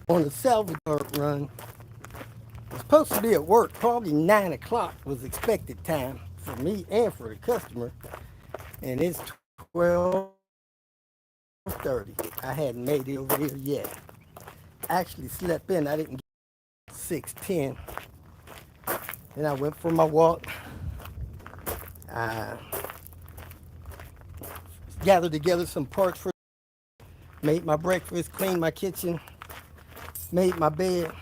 on the salvage run. I was supposed to be at work. Probably 9 o'clock was expected time for me and for the customer. And it's 12:30. I hadn't made it over here yet. Actually slept in. I didn't get 6:10. Then I went for my walk. I gathered together some parts for, made my breakfast, cleaned my kitchen, made my bed,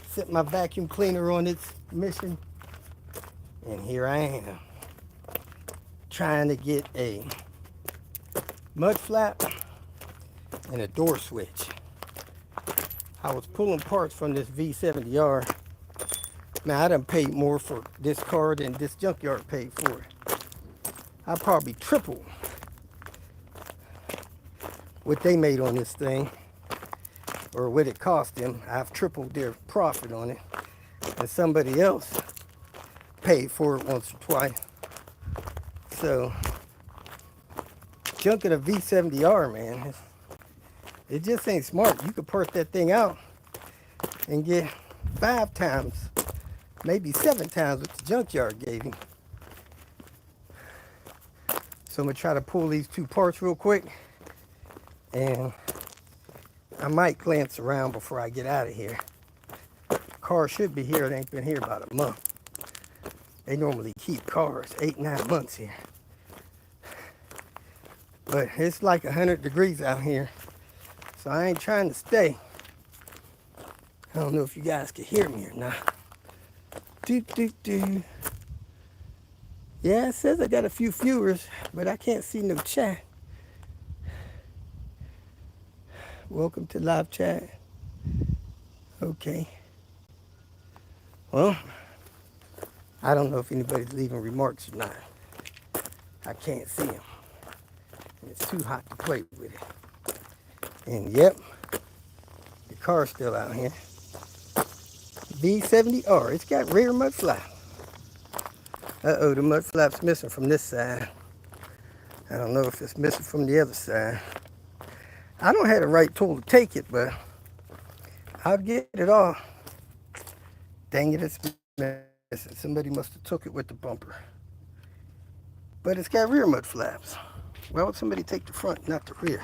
set my vacuum cleaner on its mission, and here I am trying to get a mud flap and a door switch. I was pulling parts from this V70R. Man, I done paid more for this car than this Junkyard paid for it. I probably tripled what they made on this thing, or what it cost them. I've tripled their profit on it. And somebody else paid for it once or twice. So, junking a V70R, man, it just ain't smart. You could park that thing out and get 5 times, maybe 7 times what the Junkyard gave you. So I'm gonna try to pull these 2 parts real quick, and I might glance around before I get out of here. The car should be here. It ain't been here about a month. They normally keep cars 8, 9 months here. But it's like 100 degrees out here, so I ain't trying to stay. I don't know if you guys can hear me or not. Do. Yeah, it says I got a few viewers, but I can't see no chat. Welcome to live chat. Okay. Well, I don't know if anybody's leaving remarks or not. I can't see them. It's too hot to play with it. And yep, the car's still out here. V70R. It's got rear mud flap. Uh-oh, the mud flap's missing from this side. I don't know if it's missing from the other side. I don't have the right tool to take it, but I'll get it off. Dang it, it's missing. Somebody must have took it with the bumper. But it's got rear mud flaps. Why would somebody take the front, not the rear?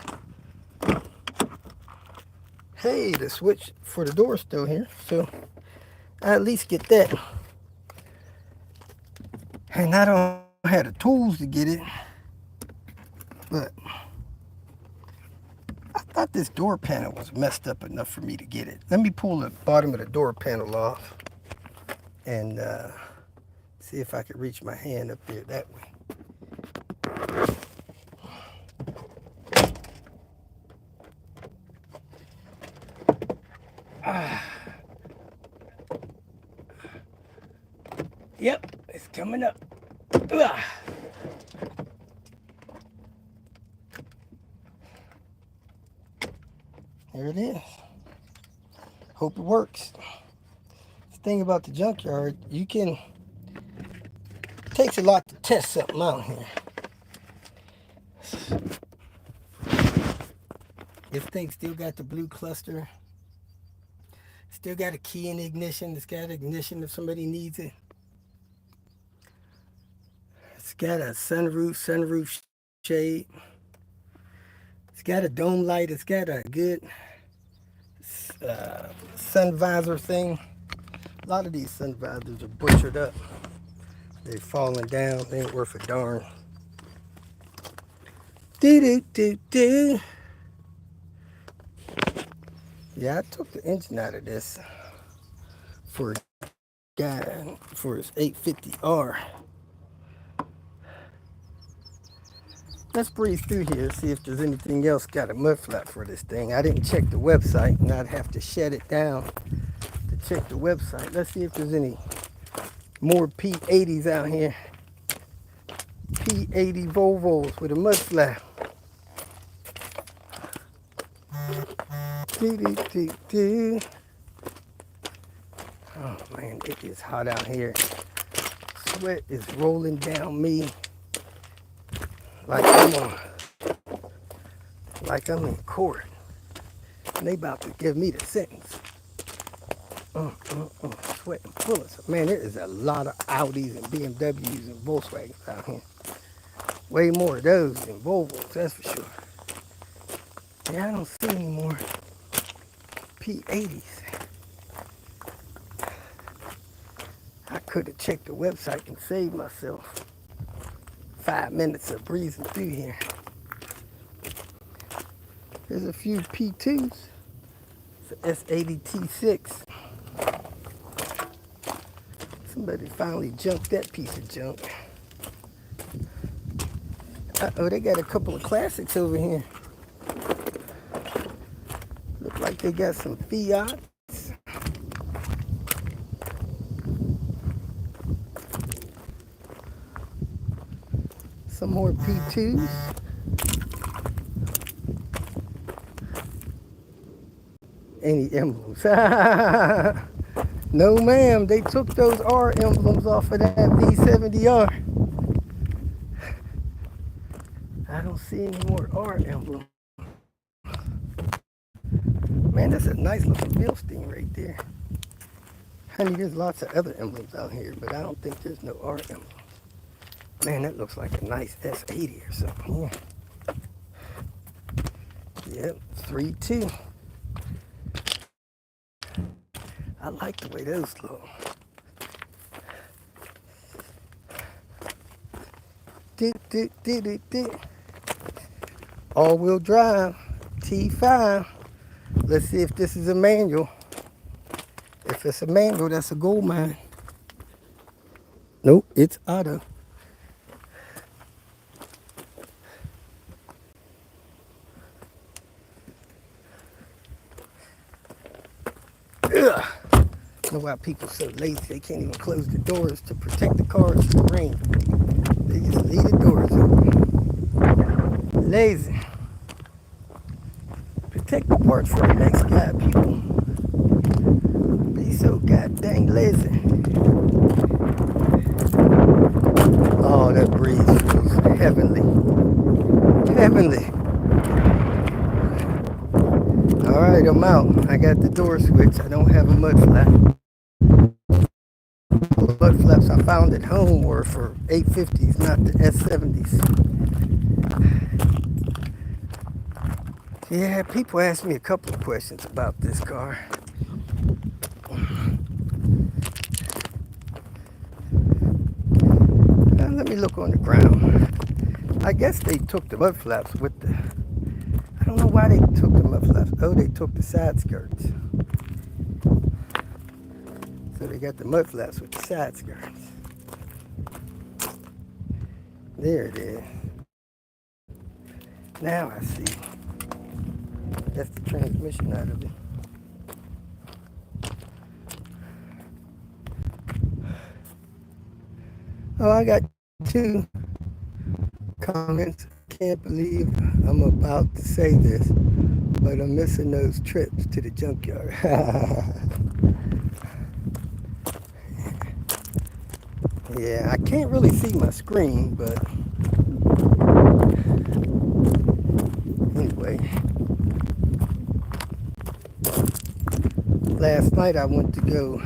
Hey, the switch for the door's still here, so I at least get that. And I don't have the tools to get it, but I thought this door panel was messed up enough for me to get it. Let me pull the bottom of the door panel off and see if I can reach my hand up there that way. Yep, it's coming up. Ugh. There it is. Hope it works. The thing about the Junkyard, it takes a lot to test something out here. This thing still got the blue cluster. Still got a key in the ignition. It's got ignition if somebody needs it. It's got a sunroof shade. It's got a dome light. It's got a good sun visor thing. A lot of these sun visors are butchered up. They're falling down. They ain't worth a darn. Do. Yeah, I took the engine out of this for a guy for his 850R. Let's breeze through here, see if there's anything else got a mud flap for this thing. I didn't check the website, and I'd have to shut it down to check the website. Let's see if there's any more P80s out here. P80 Volvos with a mud flap. Oh man, it is hot out here. Sweat is rolling down me like I'm in court. and they about to give me the sentence. Sweating bullets. Man, there is a lot of Audis and BMWs and Volkswagens out here. Way more of those than Volvos, that's for sure. Yeah, I don't see any more P80s. I could have checked the website and saved myself 5 minutes of breezing through here. There's a few P2s. It's an S80 T6. Somebody finally junked that piece of junk. Uh-oh, they got a couple of classics over here. Look like they got some Fiats. Some more P2s. Any emblems? No, ma'am. They took those R emblems off of that V70R. I don't see any more R emblems. Man, that's a nice looking Bilstein right there. Honey, there's lots of other emblems out here, but I don't think there's no R emblem. Man, that looks like a nice S80 or something. Yeah. Yep, 3.2. I like the way those look. All-wheel drive, T5. Let's see if this is a manual. If it's a manual, that's a gold mine. Nope, it's auto. Ugh. I know why people are so lazy. They can't even close the doors to protect the cars from the rain. They just leave the doors open. Lazy. Protect the parts for the next guy, people. Be so goddamn lazy. Oh, that breeze feels heavenly. Heavenly. All right, I'm out. I got the door switch. I don't have a mud flap. The mud flaps I found at home were for 850s, not the S70s. Yeah, people asked me a couple of questions about this car. Now, let me look on the ground. I guess they took the mud flaps with the... I don't know why they took the mud flaps. Oh, they took the side skirts. So they got the mud flaps with the side skirts. There it is. Now I see. That's the transmission out of it. Oh, I got 2 comments. Can't believe I'm about to say this, but I'm missing those trips to the junkyard. Yeah, I can't really see my screen, but anyway. Last night I went to go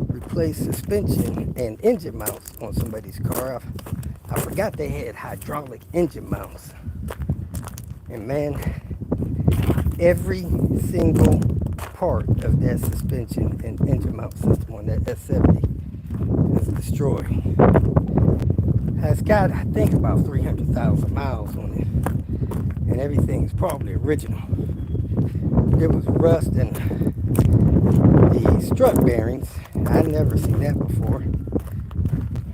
replace suspension and engine mounts on somebody's car. I forgot they had hydraulic engine mounts. And man, every single part of that suspension and engine mount system on that S70 is destroyed. It's got, I think, about 300,000 miles on it. And everything's probably original. There was rust in the strut bearings. I'd never seen that before.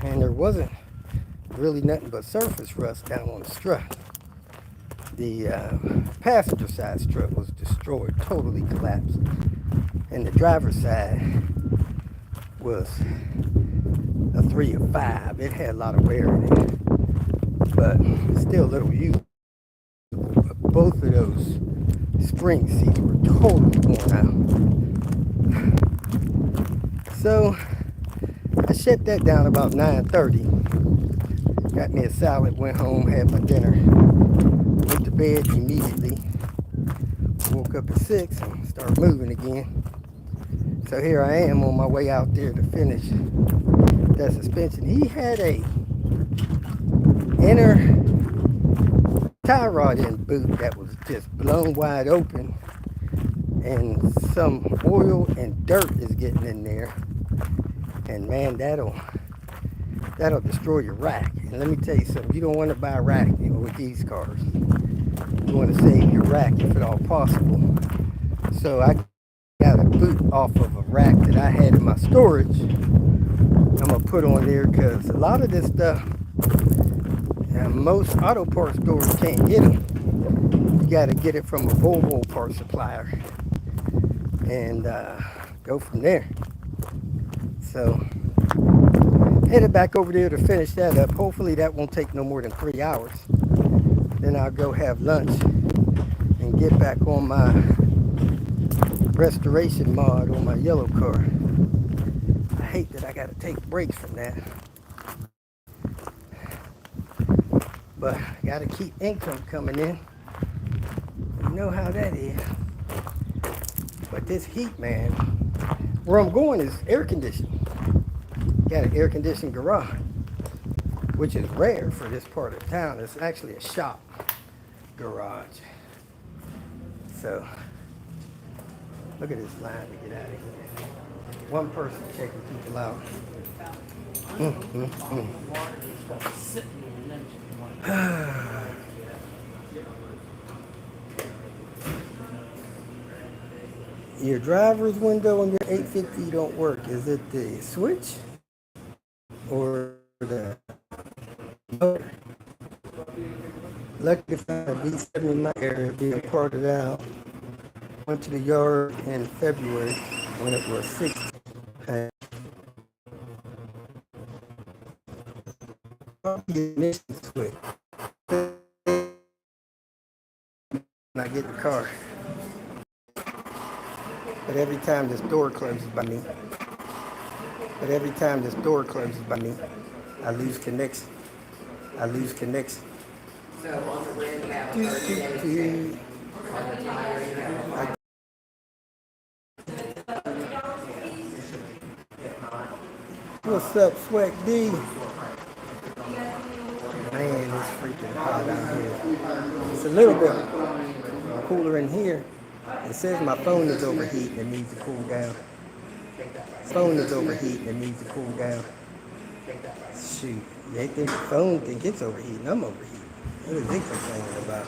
And there wasn't really nothing but surface rust down on the strut. The passenger side strut was destroyed, totally collapsed. And the driver's side was a 3 or 5. It had a lot of wear in it, but still a little usable. Both of those spring seats were totally worn out. So I shut that down about 9:30. Got me a salad, went home, had my dinner, went to bed immediately. Woke woke up at 6 and started moving again. So here I am on my way out there to finish that suspension. He had a inner tie rod in boot that was just blown wide open, and some oil and dirt is getting in there, and man, that'll destroy your rack. And let me tell you something, you don't want to buy a rack, with these cars. You want to save your rack if at all possible. So I got a boot off of a rack that I had in my storage. I'm gonna put on there because a lot of this stuff, most auto parts stores can't get them. You got to get it from a Volvo part supplier and go from there. So headed back over there to finish that up. Hopefully that won't take no more than 3 hours. Then I'll go have lunch and get back on my restoration mod on my yellow car. I hate that I got to take breaks from that, but I got to keep income coming in. You know how that is. But this heat, man, where I'm going is air conditioned. Got an air conditioned garage, which is rare for this part of town. It's actually a shop garage. So look at this line to get out of here. One person checking people out. Your driver's window on your 850 don't work. Is it the switch or the motor? Lucky to find a B7 in my area being parted out. Went to the yard in February when it was 60. Ignition switch. When I get the car. But every time this door closes by me, I lose connection. So on the rim, you have 30 days. What's up, Sweat D? Man, it's freaking hot out here. It's a little bit cooler in here. It says my phone is overheating and needs to cool down. Shoot, they think the phone think it's overheating. I'm overheating. What are they complaining about?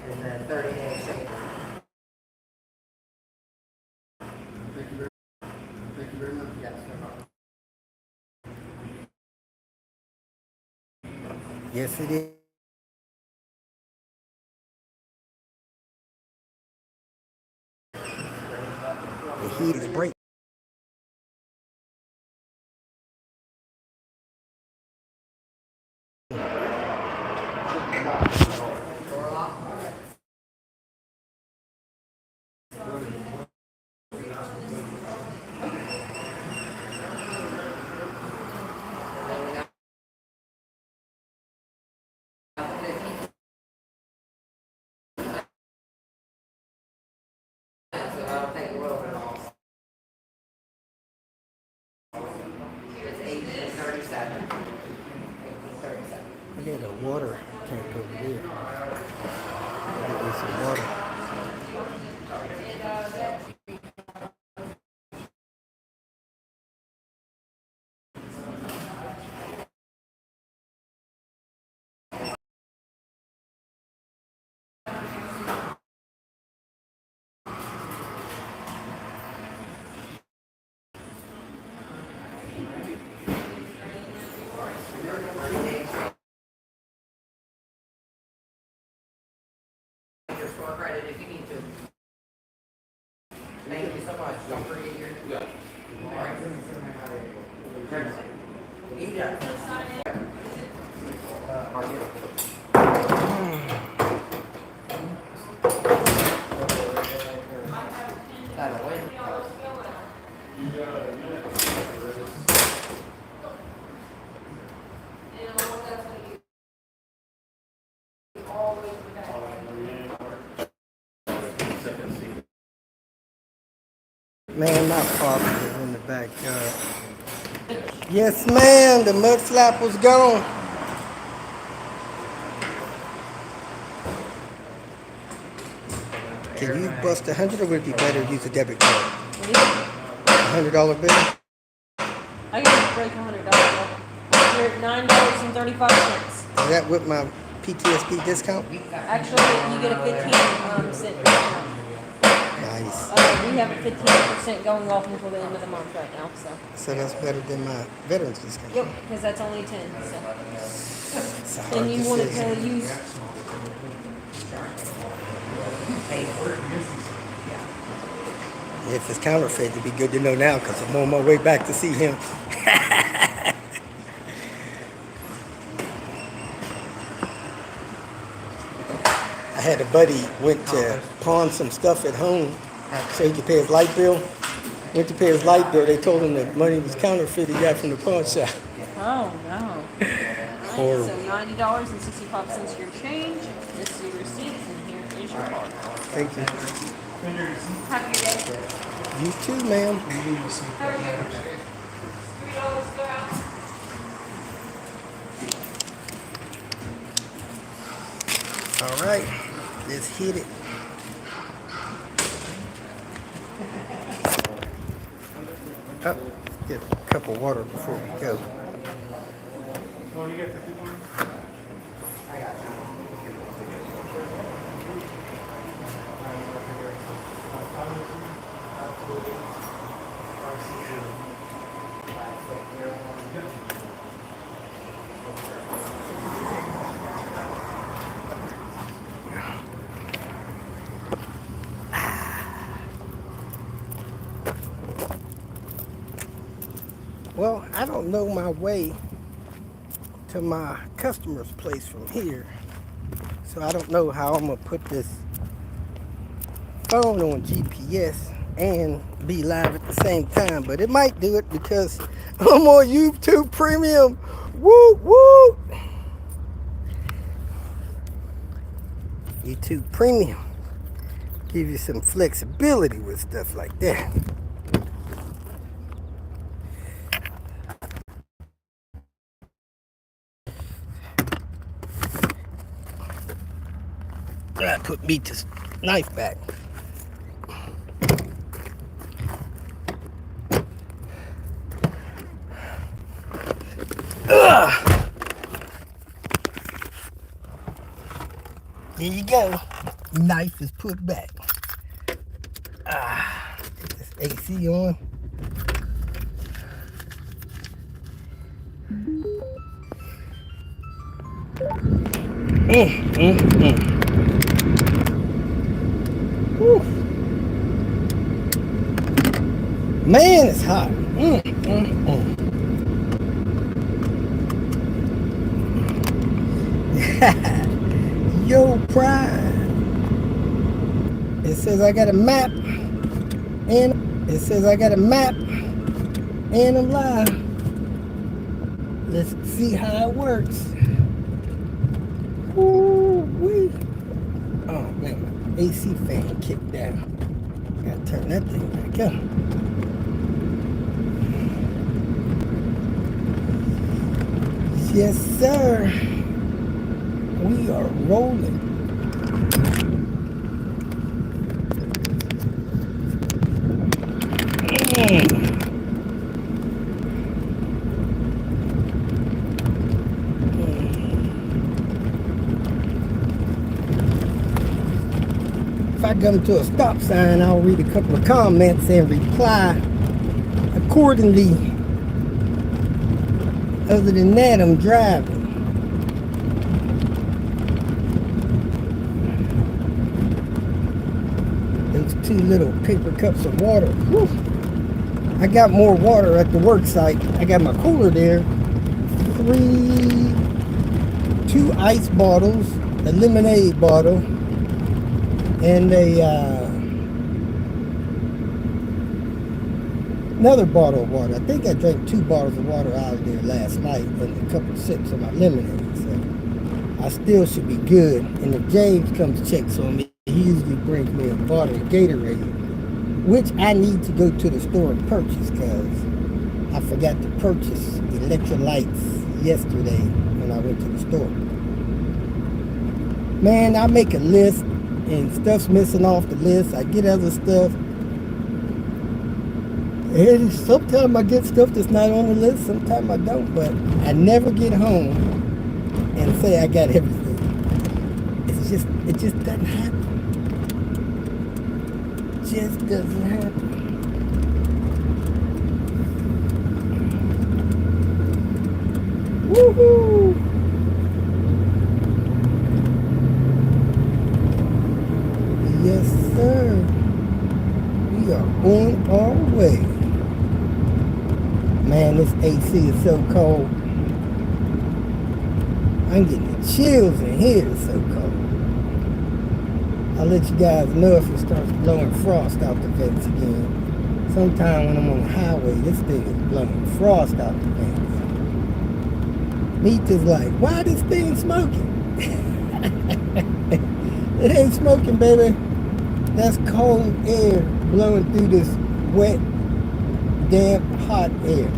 And then 30 days. Thank you very much. Yes, no problem. Yes, it is. The heat is breaking. It's 1837. 1837. I got a water tank over there. Get me some water. Your store credit if you need to. Thank you so much. Don't forget your. Yeah. All right. That'll win. Man, my apartment is in the backyard. Yes, ma'am. The mud flapper's gone. Can you bust 100, or would it be better to use a debit card? $100 bill? I gotta break $100. You're at $9.35. Is that with my PTSD discount? Actually, you get a 15% discount. Nice. We have a 15% going off until the end of the month right now. So that's better than my veterans discount. Yep, because that's only 10. So. It's a hard And you wanted decision. to use. If it's counterfeit, it'd be good to know now because I'm on my way back to see him. I had a buddy went to pawn some stuff at home so he could pay his light bill. Went to pay his light bill. They told him the money was counterfeit he got from the pawn shop. Oh no. Horrible. So $90.65 your change. This is your receipt, and here is your card. Thank you. Have your day. You too, ma'am. How are you? $3 go out. All right, let's hit it. Oh, get a cup of water before we go. Well, I don't know my way to my customer's place from here, so I don't know how I'm gonna put this phone on GPS and be live at the same time, but it might do it because I'm on YouTube Premium. Woo woo! YouTube Premium give you some flexibility with stuff like that. I put Meet's knife back. Ugh. There you go. Knife is put back. Get this AC on. Whew. Man, it's hot. Yo, Pride. It says I got a map, and I'm live. Let's see how it works. Woo-wee. Oh man, my AC fan kicked down. Gotta turn that thing back up. Yes, sir. We are rolling. If I come to a stop sign, I'll read a couple of comments and reply accordingly. Other than that, I'm driving. Those 2 little paper cups of water. Whew. I got more water at the work site. I got my cooler there. 2 ice bottles, a lemonade bottle, and another bottle of water. I think I drank 2 bottles of water out of there last night and a couple of sips of my lemonade. So I still should be good. And if James comes checks on me, he usually brings me a bottle of Gatorade. which I need to go to the store and purchase because I forgot to purchase electrolytes yesterday when I went to the store. Man, I make a list and stuff's missing off the list. I get other stuff. And sometimes I get stuff that's not on the list, sometimes I don't, but I never get home and say I got everything. It just doesn't happen. Just doesn't happen. Woohoo! Yes, sir. We are on our way. Man, this AC is so cold. I'm getting the chills in here. It's so cold. I'll let you guys know if it starts blowing frost out the vents again. Sometime when I'm on the highway, this thing is blowing frost out the vents. Meat is like, why this thing smoking? It ain't smoking, baby. That's cold air blowing through this wet, damp, hot air.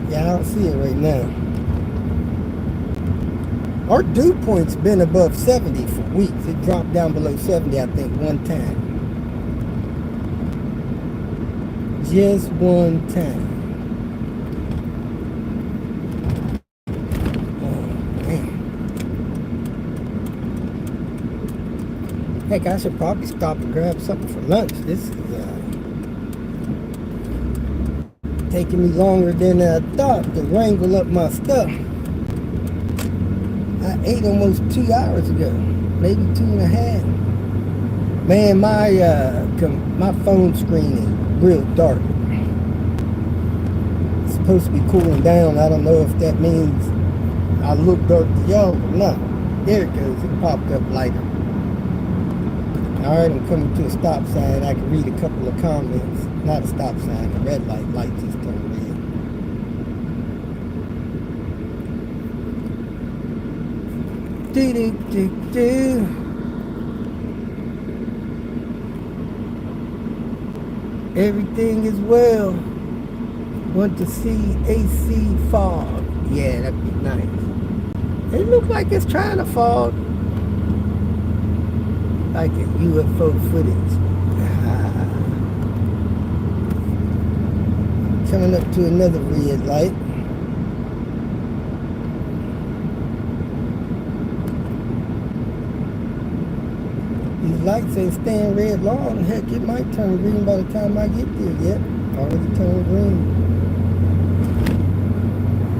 Yeah, I don't see it right now. Our dew point's been above 70 for weeks. It dropped down below 70, I think, one time. Just one time. Oh, man. Heck, I should probably stop and grab something for lunch. This is taking me longer than I thought to wrangle up my stuff. I ate almost 2 hours ago, maybe 2.5. Man, my phone screen is real dark. It's supposed to be cooling down. I don't know if that means I look dark to y'all or not. There it goes. It popped up lighter. Alright, I'm coming to a stop sign. I can read a couple of comments. Not a stop sign, a red light. Light just turned red. Do do do do. Everything is well. Want to see AC fog. Yeah, that'd be nice. It looks like it's trying to fog. Like a UFO footage. Coming up to another red light. These lights ain't staying red long. Heck, it might turn green by the time I get there. Yep, already turned green.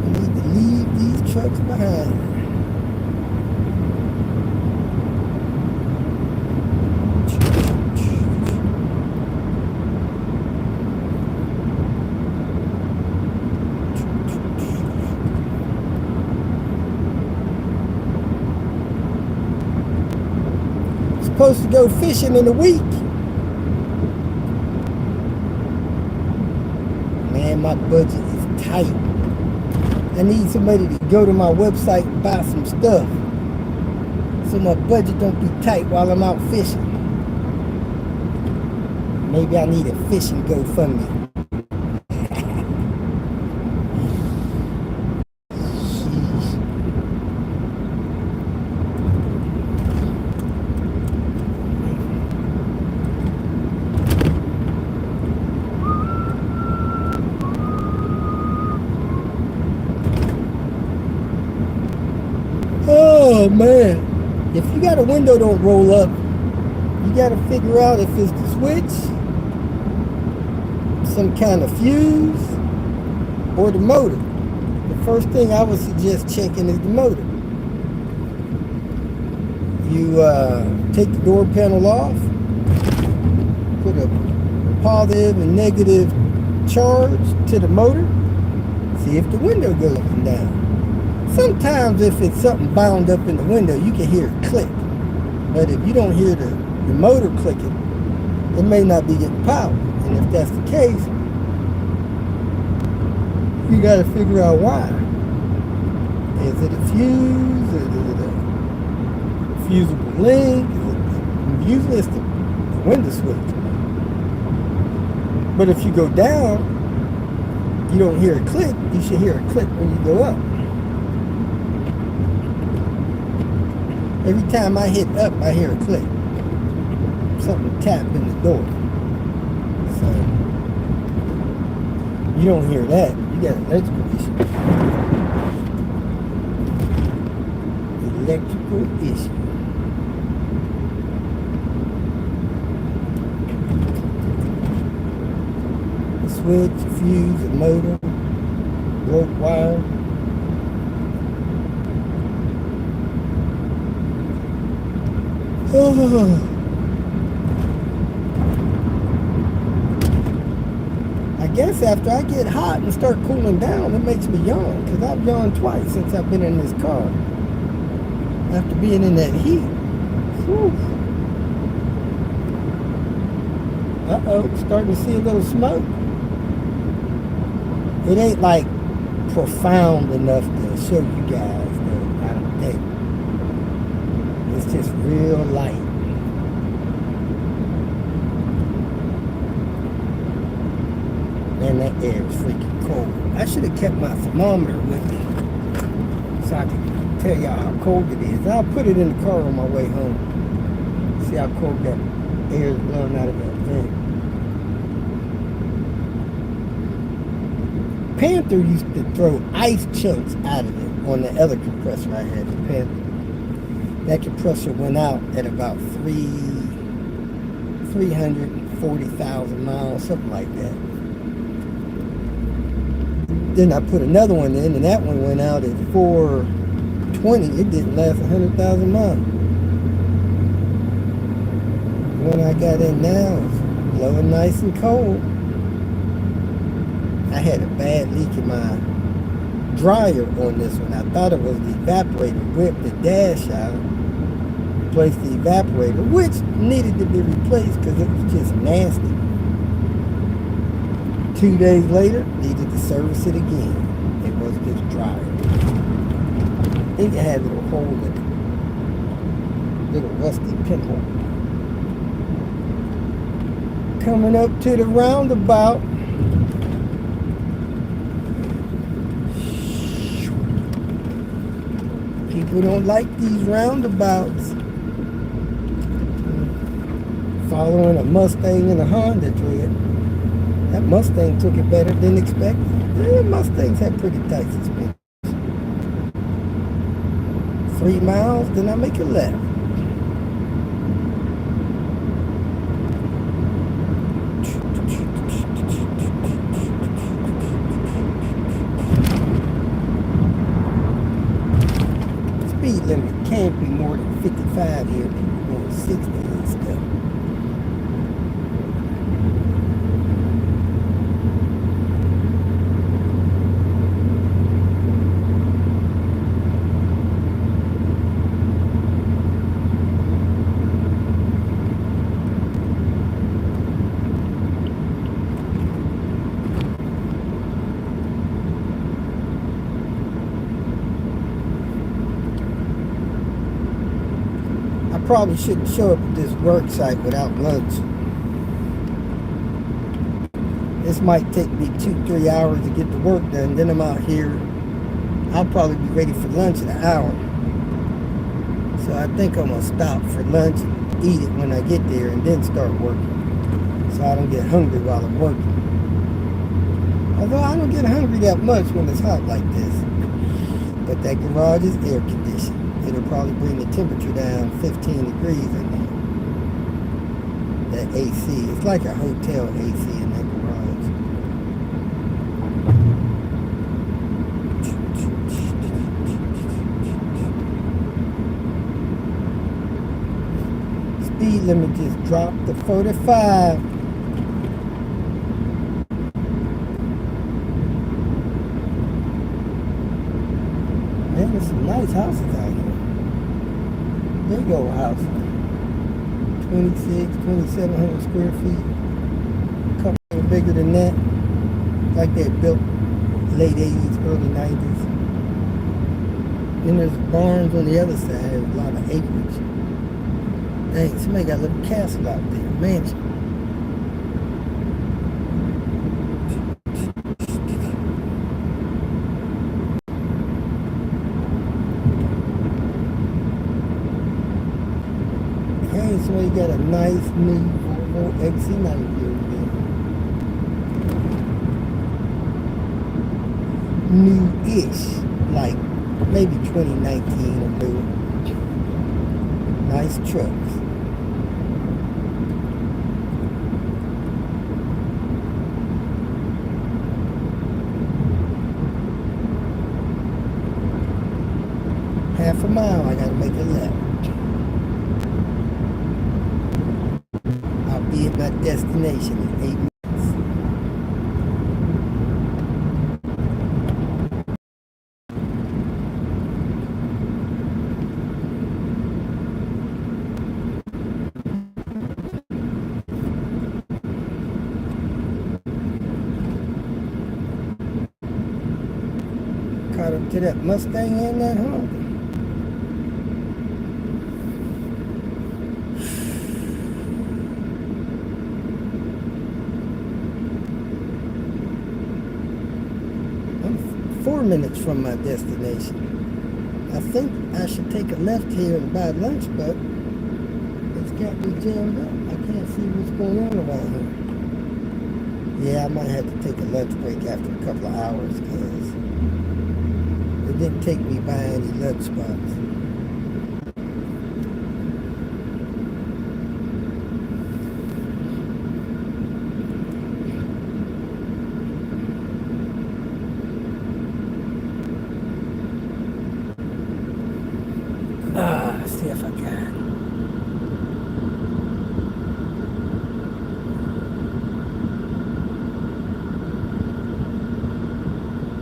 I need to leave these trucks behind. Supposed to go fishing in a week. Man, my budget is tight. I need somebody to go to my website and buy some stuff so my budget don't be tight while I'm out fishing. Maybe I need a fishing GoFundMe. Oh man, if you got a window don't roll up, you got to figure out if it's the switch, some kind of fuse, or the motor. The first thing I would suggest checking is the motor. You take the door panel off, put a positive and negative charge to the motor, see if the window goes up and down. Sometimes if it's something bound up in the window, you can hear it click. But if you don't hear the motor clicking, it may not be getting power. And if that's the case, you got to figure out why. Is it a fuse? Is it a fusible link? Usually it's the window switch. But if you go down, you don't hear a click. You should hear a click when you go up. Every time I hit up, I hear a click. Something tap in the door. So you don't hear that. You got an electrical issue. Electrical issue. A switch, a fuse, a motor, broke wire. I guess after I get hot and start cooling down, it makes me yawn, because I've yawned twice since I've been in this car. After being in that heat. Whew. Uh-oh, starting to see a little smoke. It ain't like profound enough to show you guys, though, I don't think. It's just real light. Man, that air is freaking cold. I should have kept my thermometer with me so I could tell y'all how cold it is. I'll put it in the car on my way home. See how cold that air is blowing out of that thing. Panther used to throw ice chunks out of it on the other compressor I had, the Panther. That compressor went out at about 340,000 miles, something like that. Then I put another one in, and that one went out at 420. It didn't last 100,000 miles. The one I got in now is blowing nice and cold. I had a bad leak in my dryer on this one. I thought it was the evaporator. Ripped the dash out, replaced the evaporator, which needed to be replaced because it was just nasty. 2 days later, needed to service it again. It was this dryer. I think it had a little hole in it. Little rusty pinhole. Coming up to the roundabout. People don't like these roundabouts. Following a Mustang and a Honda thread. That Mustang took it better than expected. Yeah, Mustangs have pretty tight suspension. 3 miles, then I make a left. Speed limit can't be more than 55 here. People going 60 and stuff. Probably shouldn't show up at this work site without lunch. This might take me 2-3 hours to get the work done. Then I'm out here. I'll probably be ready for lunch in an hour. So I think I'm gonna stop for lunch and eat it when I get there and then start working. So I don't get hungry while I'm working. Although I don't get hungry that much when it's hot like this. But that garage is air conditioned. It'll probably bring the temperature down 15 degrees in there. That AC. It's like a hotel AC in that garage. Speed limit just dropped to 45. Man, there's some nice houses out here. Big old house. 2,700 square feet. A couple bigger than that. Like they built late 80s, early 90s. Then there's barns on the other side. A lot of acreage. Dang, somebody got a little castle out there. Mansion. So you got a nice new Volvo XC90 over there. New-ish, like maybe 2019 or newer. Nice trucks. Half a mile, I gotta make a left. I'll be at my destination in 8 minutes. Caught up to that Mustang and that Honda. I'm 4 minutes from my destination. I think I should take a left here and buy lunch, but it's got me jammed up. I can't see what's going on around here. Yeah, I might have to take a lunch break after a couple of hours because it didn't take me by any lunch spots. Let's see if I can.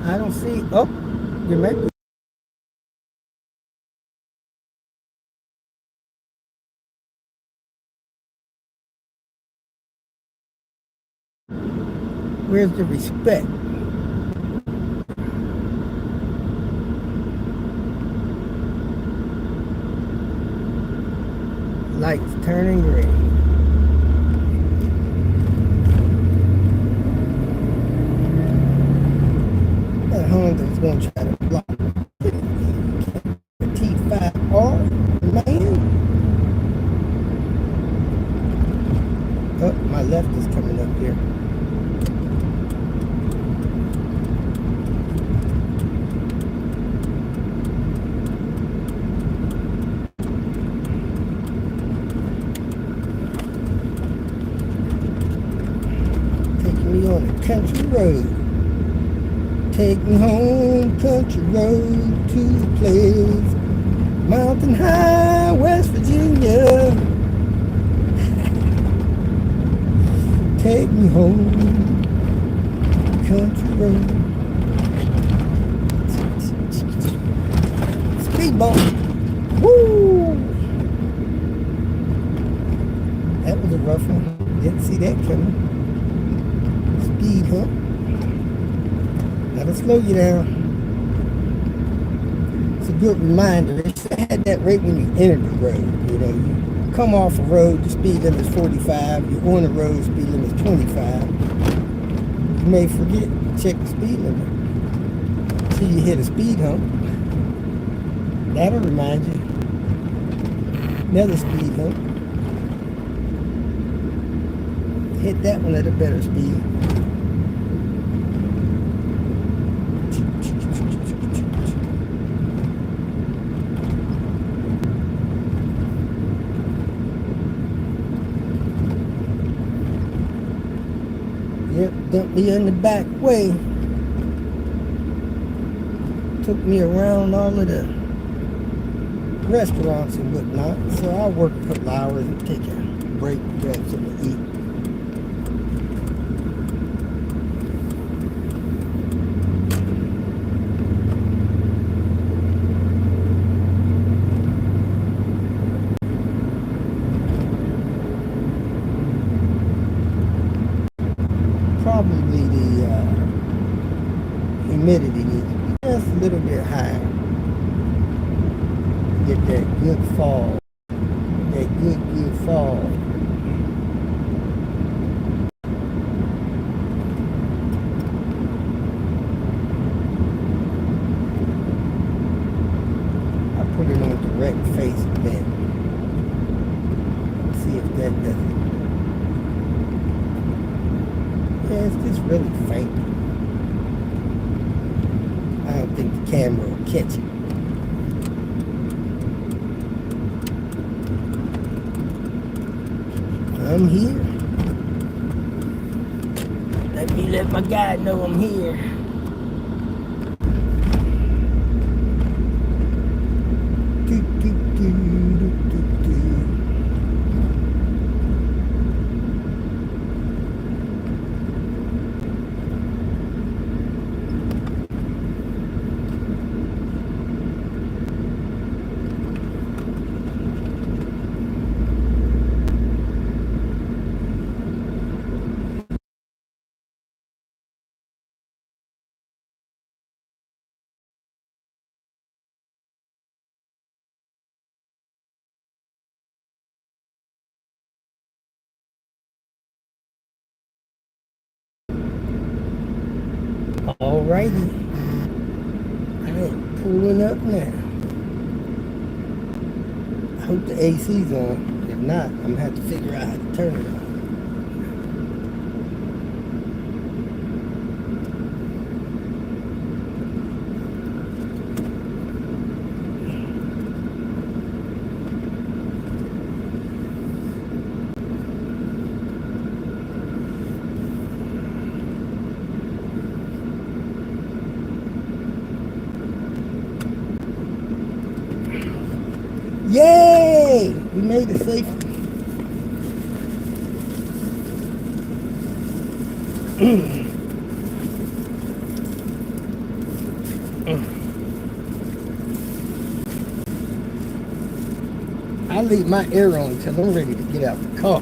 I don't see. Oh, you may be. Where's the respect? Lights turning green. That Honda's going to try to block the T5R, man. Oh, my left is coming up here. On a country road. Take me home, country road to the place. Mountain High, West Virginia. Take me home, country road. Speed bump. Woo! That was a rough one. Didn't see that coming. Speed hump. That'll slow you down. It's a good reminder. They should have had that right when you enter the road. You know, you come off a road, the speed limit is 45. You're on the road, speed limit is 25. You may forget to check the speed limit till you hit a speed hump. That'll remind you. Another speed hump. Hit that one at a better speed. Yep, dumped me in the back way. Took me around all of the restaurants and whatnot. So I'll work a couple hours and take a break, grab something to eat. Probably the humidity needs to be just a little bit higher. Get that good fall. That good fall. I put it on direct face bend. see if that does it. Yeah, it's just really faint. I don't think the camera will catch it. I'm here. Let me let my guy know I'm here. Do, do, do, do, do, do. Alrighty, I am pulling up now. I hope the AC's on. If not, I'm gonna have to figure out how to turn it on. Yay! We made it safely. I leave my air on until I'm ready to get out the car.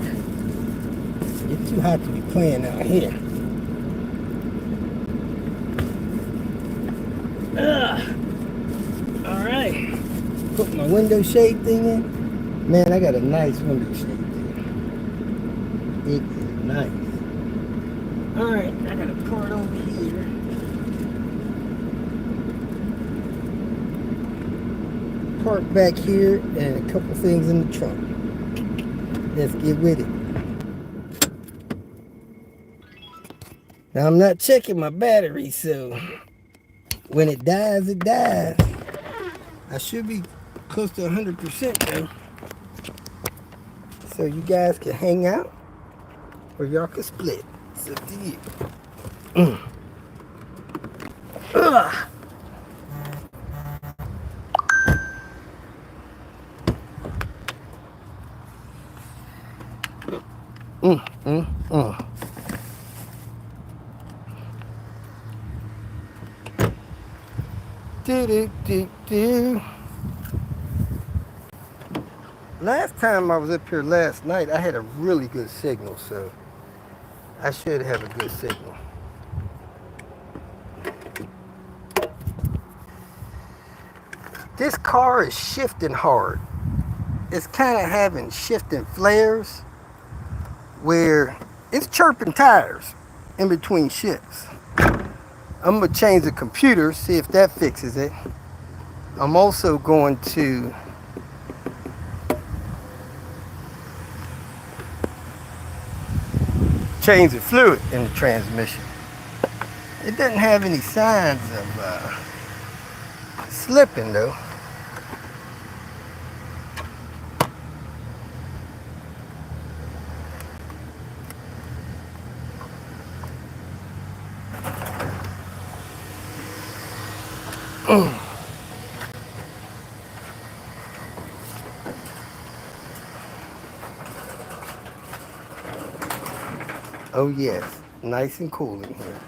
It's too hot to be playing out here. Alright. Put my window shade thing in. Man, I got a nice window shade there. It is nice. Alright, I got a part over here. Part back here and a couple things in the trunk. Let's get with it. Now I'm not checking my battery, so when it dies, it dies. I should be close to 100% though. So you guys can hang out or y'all can split. It's up to you. Ugh. Do. Last time I was up here last night, I had a really good signal, so I should have a good signal. This car is shifting hard. It's kind of having shifting flares where it's chirping tires in between shifts. I'm going to change the computer, see if that fixes it. I'm also going to change the fluid in the transmission. It doesn't have any signs of slipping though. Oh yes, nice and cool in here.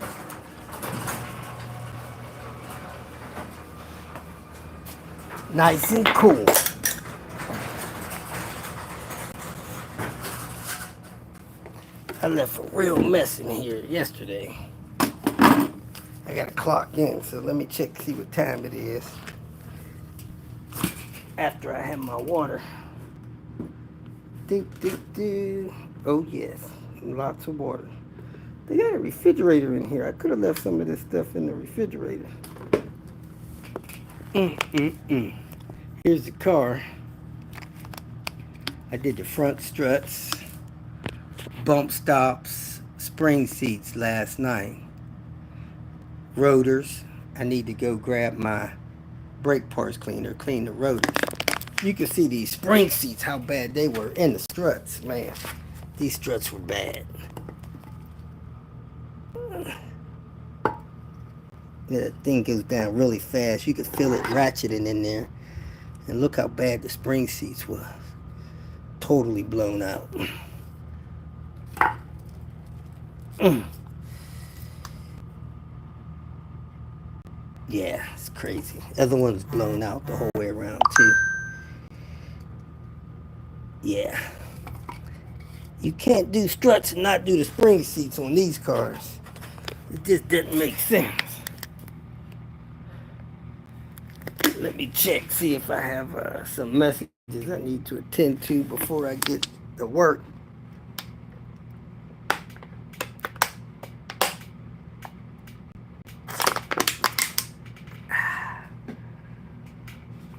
Nice and cool. I left a real mess in here yesterday. I gotta clock in, so let me check, see what time it is. After I have my water. Oh yes, lots of water. They got a refrigerator in here. I could have left some of this stuff in the refrigerator. Here's the car. I did the front struts, bump stops, spring seats last night. Rotors. I need to go grab my brake parts cleaner, clean the rotors. You can see these spring seats, how bad they were in the struts, man. These struts were bad. That thing goes down really fast. You could feel it ratcheting in there. And look how bad the spring seats was. Totally blown out. Yeah, it's crazy. The other one's blown out the whole way around too. Yeah. You can't do struts and not do the spring seats on these cars. It just doesn't make sense. Let me check, see if I have some messages I need to attend to before I get to work.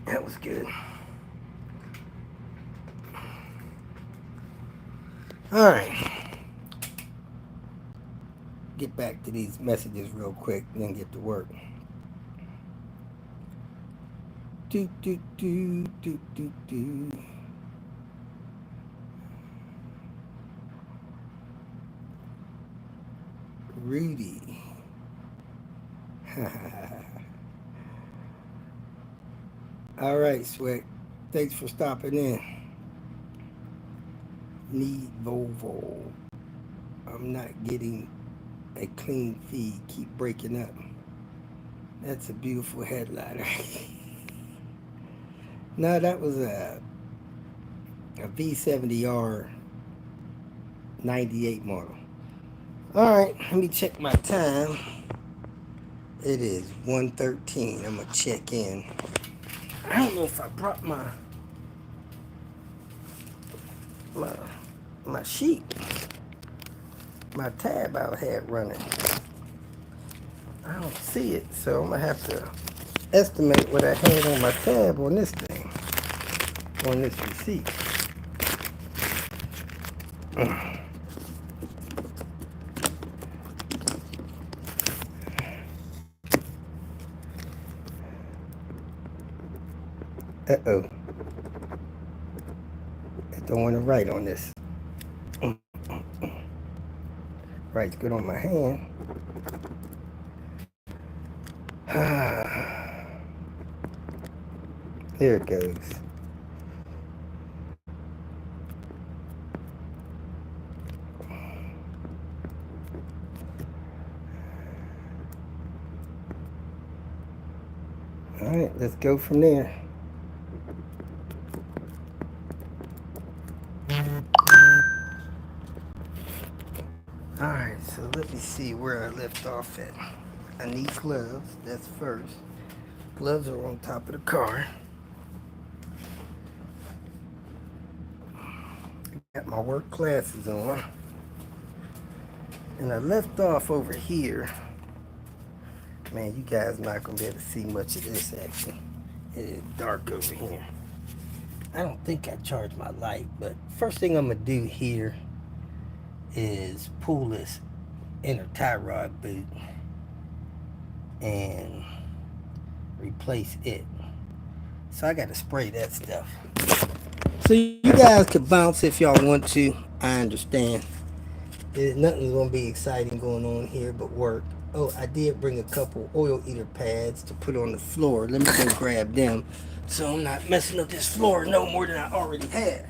That was good. All right. Get back to these messages real quick and then get to work. Do, do, do, do, do, do. Rudy. All right, Sweat. Thanks for stopping in. Need Volvo. I'm not getting a clean feed. Keep breaking up. That's a beautiful headliner. No, that was a V70R 98 model. Alright, let me check my time. It is 1:13. I'm gonna check in. I don't know if I brought my sheet. My tab I had running. I don't see it, so I'm gonna have to estimate what I had on my tab on this thing, on this receipt. Uh-oh. I don't want to write on this. Write's good on my hand. There it goes. All right, let's go from there. All right, so let me see where I left off at. I need gloves, that's first. Gloves are on top of the car. Got my work glasses on. And I left off over here. Man, you guys not gonna be able to see much of this action. It is dark over here. I don't think I charged my light, but first thing I'm gonna do here is pull this inner tie rod boot and replace it. So I gotta spray that stuff. So you guys can bounce if y'all want to. I understand. Nothing's gonna be exciting going on here but work. Oh, I did bring a couple oil eater pads to put on the floor. Let me go grab them so I'm not messing up this floor no more than I already have.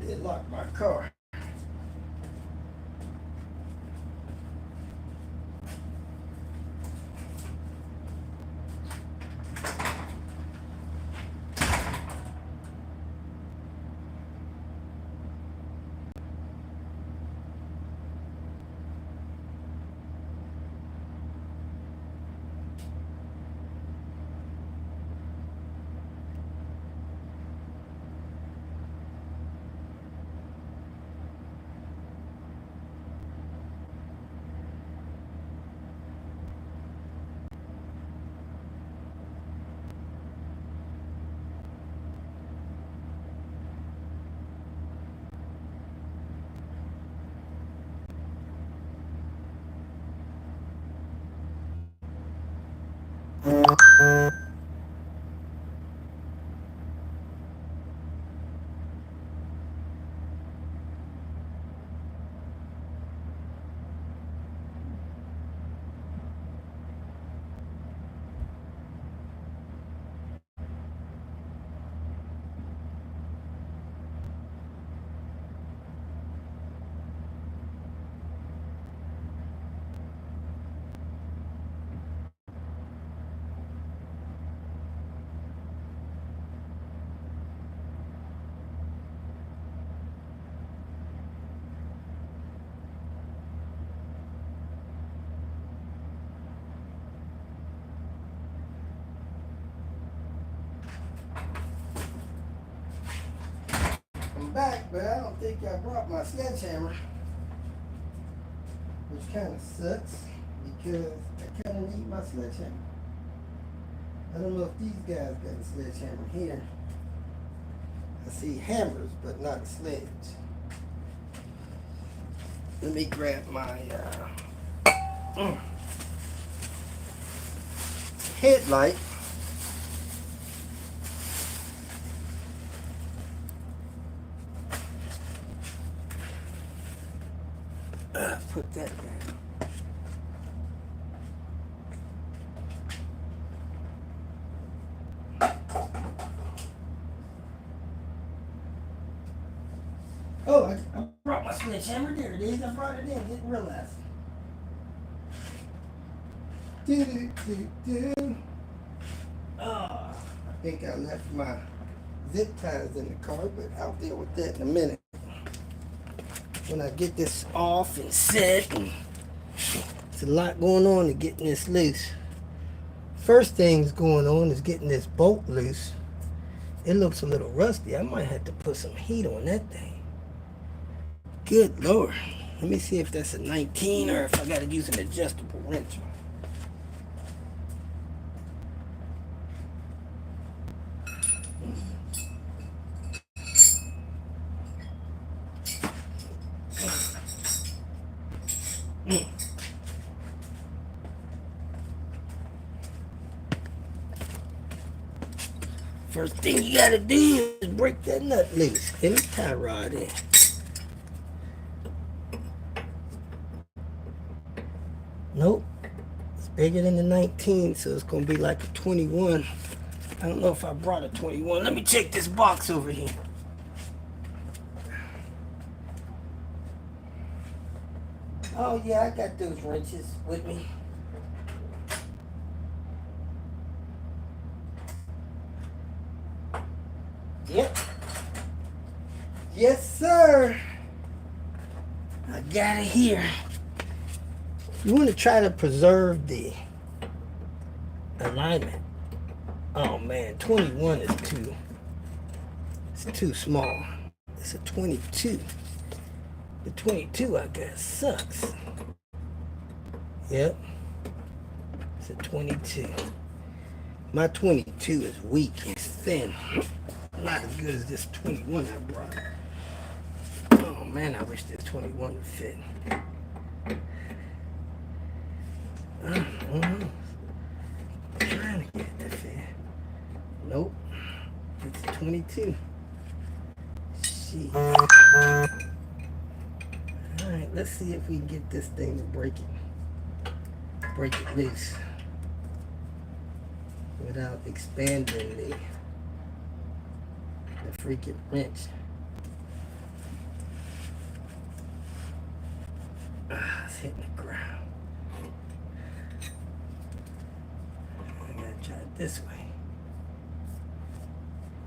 It locked my car. back, but I don't think I brought my sledgehammer, which kind of sucks because I kind of need my sledgehammer. I don't know if these guys got a sledgehammer here. I see hammers, but not a sledge. Let me grab my headlight. Put that down. Oh, I brought my sledgehammer. There it is. I brought it in. Didn't realize. Oh, I think I left my zip ties in the car, but I'll deal with that in a minute. When I get this off and set, and there's a lot going on to getting this loose. First thing's going on is getting this bolt loose. It looks a little rusty. I might have to put some heat on that thing. Good Lord. Let me see if that's a 19 or if I gotta use an adjustable wrench. First thing you gotta do is break that nut loose. Get the tie rod in. Nope. It's bigger than the 19, so it's gonna be like a 21. I don't know if I brought a 21. Let me check this box over here. Oh yeah, I got those wrenches with me. Yep. Yes, sir. I got it here. You want to try to preserve the alignment. Oh man, 21 is too small. It's a 22. The 22 I guess sucks. Yep. It's a 22. My 22 is weak. It's thin. Not as good as this 21 I brought. Oh man, I wish this 21 would fit. I don't know. I'm trying to get it to fit. Nope. It's a 22. Shit. Alright, let's see if we can get this thing to break it loose without expanding the freaking wrench. It's hitting the ground. I gotta try it this way.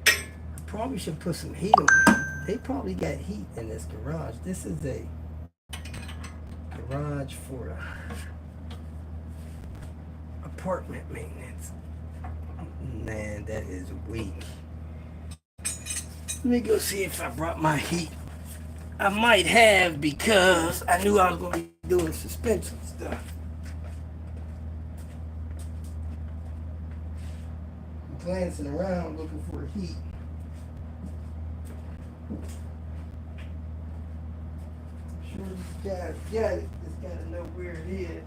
I probably should put some heat on it. They probably got heat in this garage. This is a garage for apartment maintenance. Man, that is weak. Let me go see if I brought my heat. I might have because I knew I was going to be doing suspension stuff. I'm glancing around looking for heat. I'm sure these guys got it. Just got to know where it is.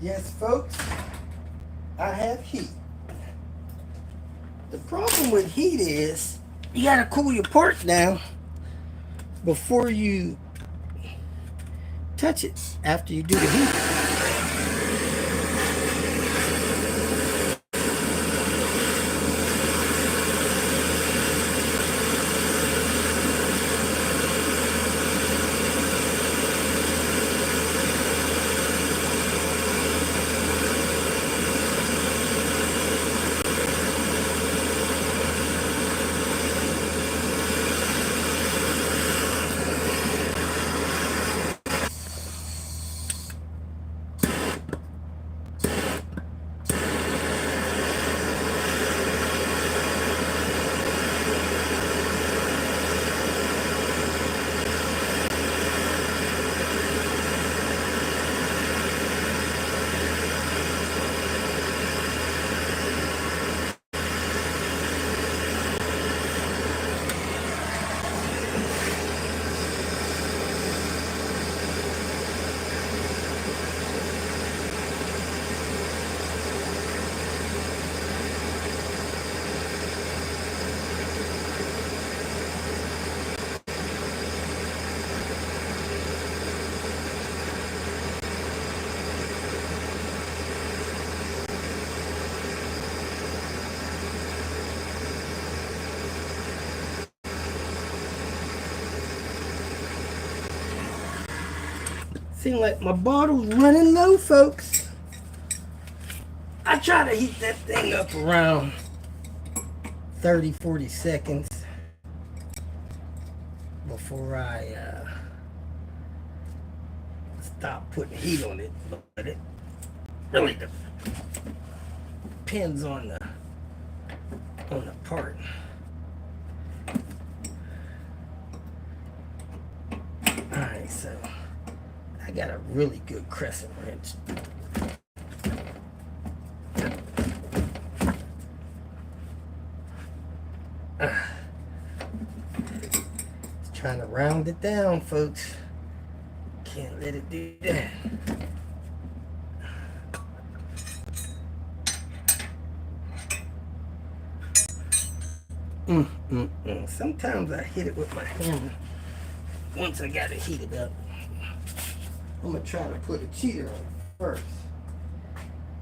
Yes, folks, I have heat. Problem with heat is you gotta cool your part down before you touch it after you do the heat. Seems like my bottle's running low, folks. I try to heat that thing up around 30, 40 seconds before I stop putting heat on it. But it really depends on the part. Alright, so I got a really good crescent wrench. Just trying to round it down, folks. Can't let it do that. Sometimes I hit it with my hammer once I got it heated up. I'm gonna try to put a cheater on it first.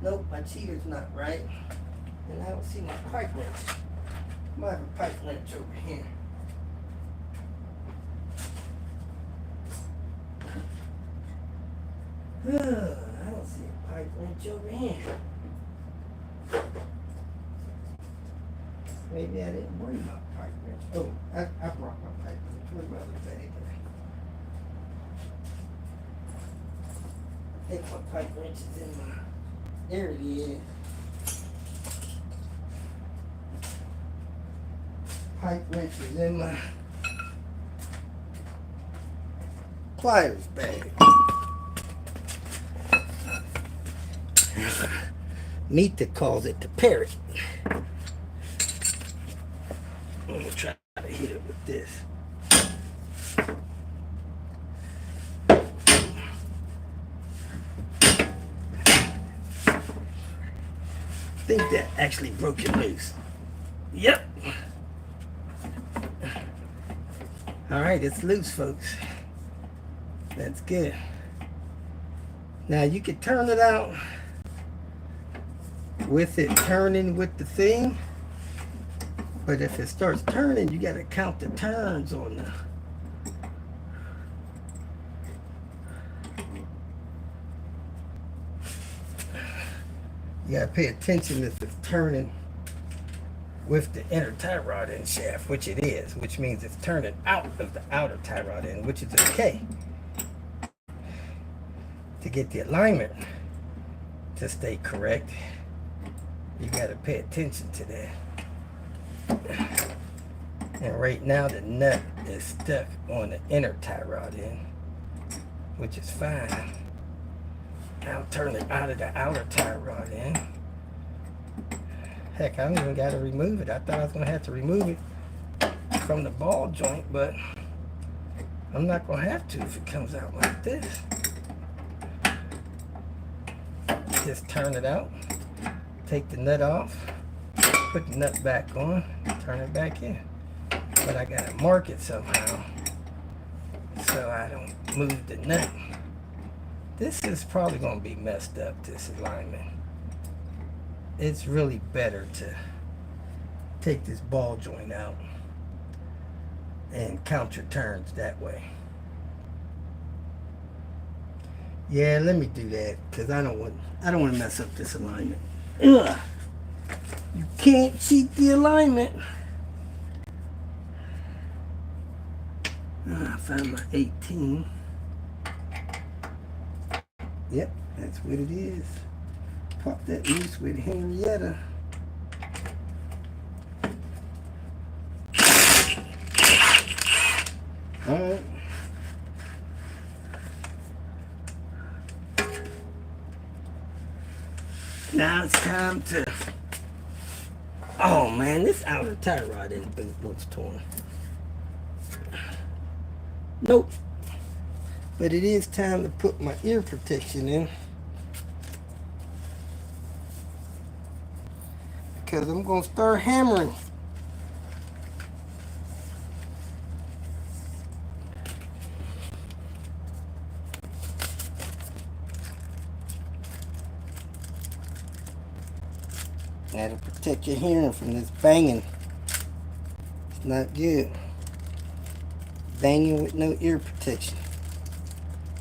Nope, my cheater's not right. And I don't see my pipe wrench. I might have a pipe wrench over here. I don't see a pipe wrench over here. Maybe I didn't bring my pipe wrench. Oh, I brought my pipe wrench. Where's my other bag? I think my pipe wrench is in my... There it is. Pipe wrench is in my pliers bag. Mita calls it the parrot. I'm gonna try to hit it with this. I think that actually broke it loose. Yep. Alright, it's loose, folks. That's good. Now you can turn it out with it turning with the thing. But if it starts turning, you gotta count the turns on the... You gotta pay attention if it's turning with the inner tie rod end shaft, which it is, which means it's turning out of the outer tie rod end, which is okay. To get the alignment to stay correct, you gotta pay attention to that. And right now the nut is stuck on the inner tie rod end, which is fine. I'll turn it out of the outer tie rod end. Heck, I don't even got to remove it. I thought I was going to have to remove it from the ball joint, but I'm not going to have to if it comes out like this. Just turn it out, take the nut off, put the nut back on, turn it back in. But I gotta mark it somehow so I don't move the nut. This is probably gonna be messed up, this alignment. It's really better to take this ball joint out and count your turns that way. Yeah, let me do that because I don't want to mess up this alignment. Ugh. You can't cheat the alignment. I found my 18. Yep, that's what it is. Pop that loose with Henrietta. Alright. Now it's time to... Oh man, this outer tie rod in the boot looks torn. Nope. But it is time to put my ear protection in. Because I'm going to start hammering. That'll protect your hearing from this banging. It's not good. Banging with no ear protection.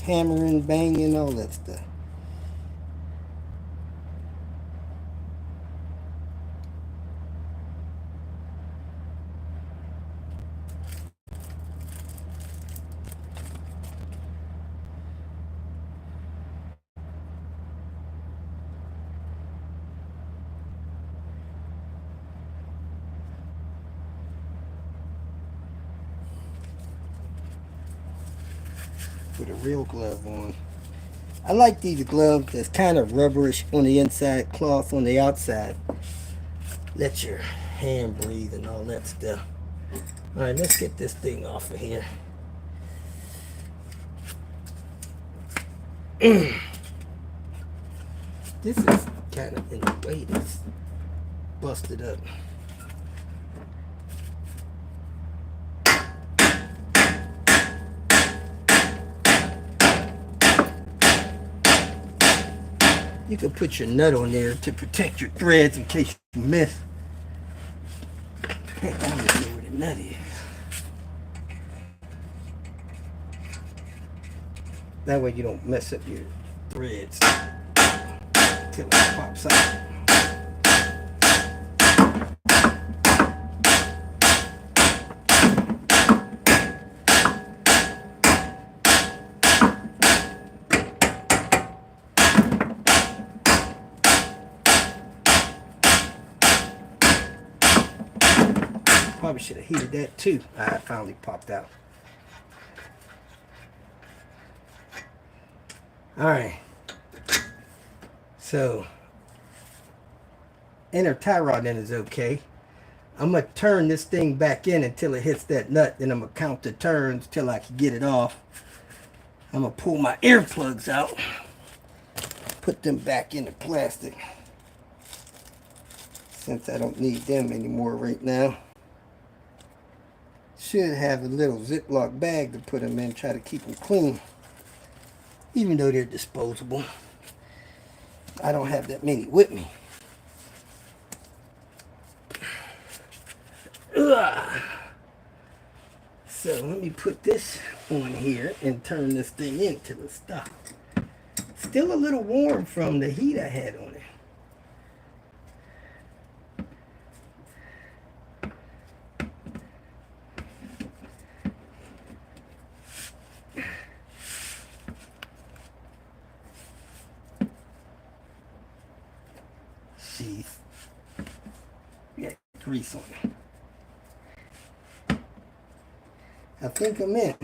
Hammering, banging, all that stuff. Put a real glove on. I like these gloves that's kind of rubberish on the inside, cloth on the outside. Let your hand breathe and all that stuff. Alright, let's get this thing off of here. This is kind of in the way that's busted up. You can put your nut on there to protect your threads in case you miss. Heck, I don't know where the nut is. That way you don't mess up your threads till it pops out. Probably should have heated that too. It finally popped out. Alright. So, inner tie rod in is okay. I'm going to turn this thing back in until it hits that nut. Then I'm going to count the turns till I can get it off. I'm going to pull my earplugs out. Put them back in the plastic. Since I don't need them anymore right now. Should have a little Ziploc bag to put them in, try to keep them clean. Even though they're disposable. I don't have that many with me. Ugh. So let me put this on here and turn this thing into the stock. Still a little warm from the heat I had on it. Sheath. Got grease on it. I think I'm in.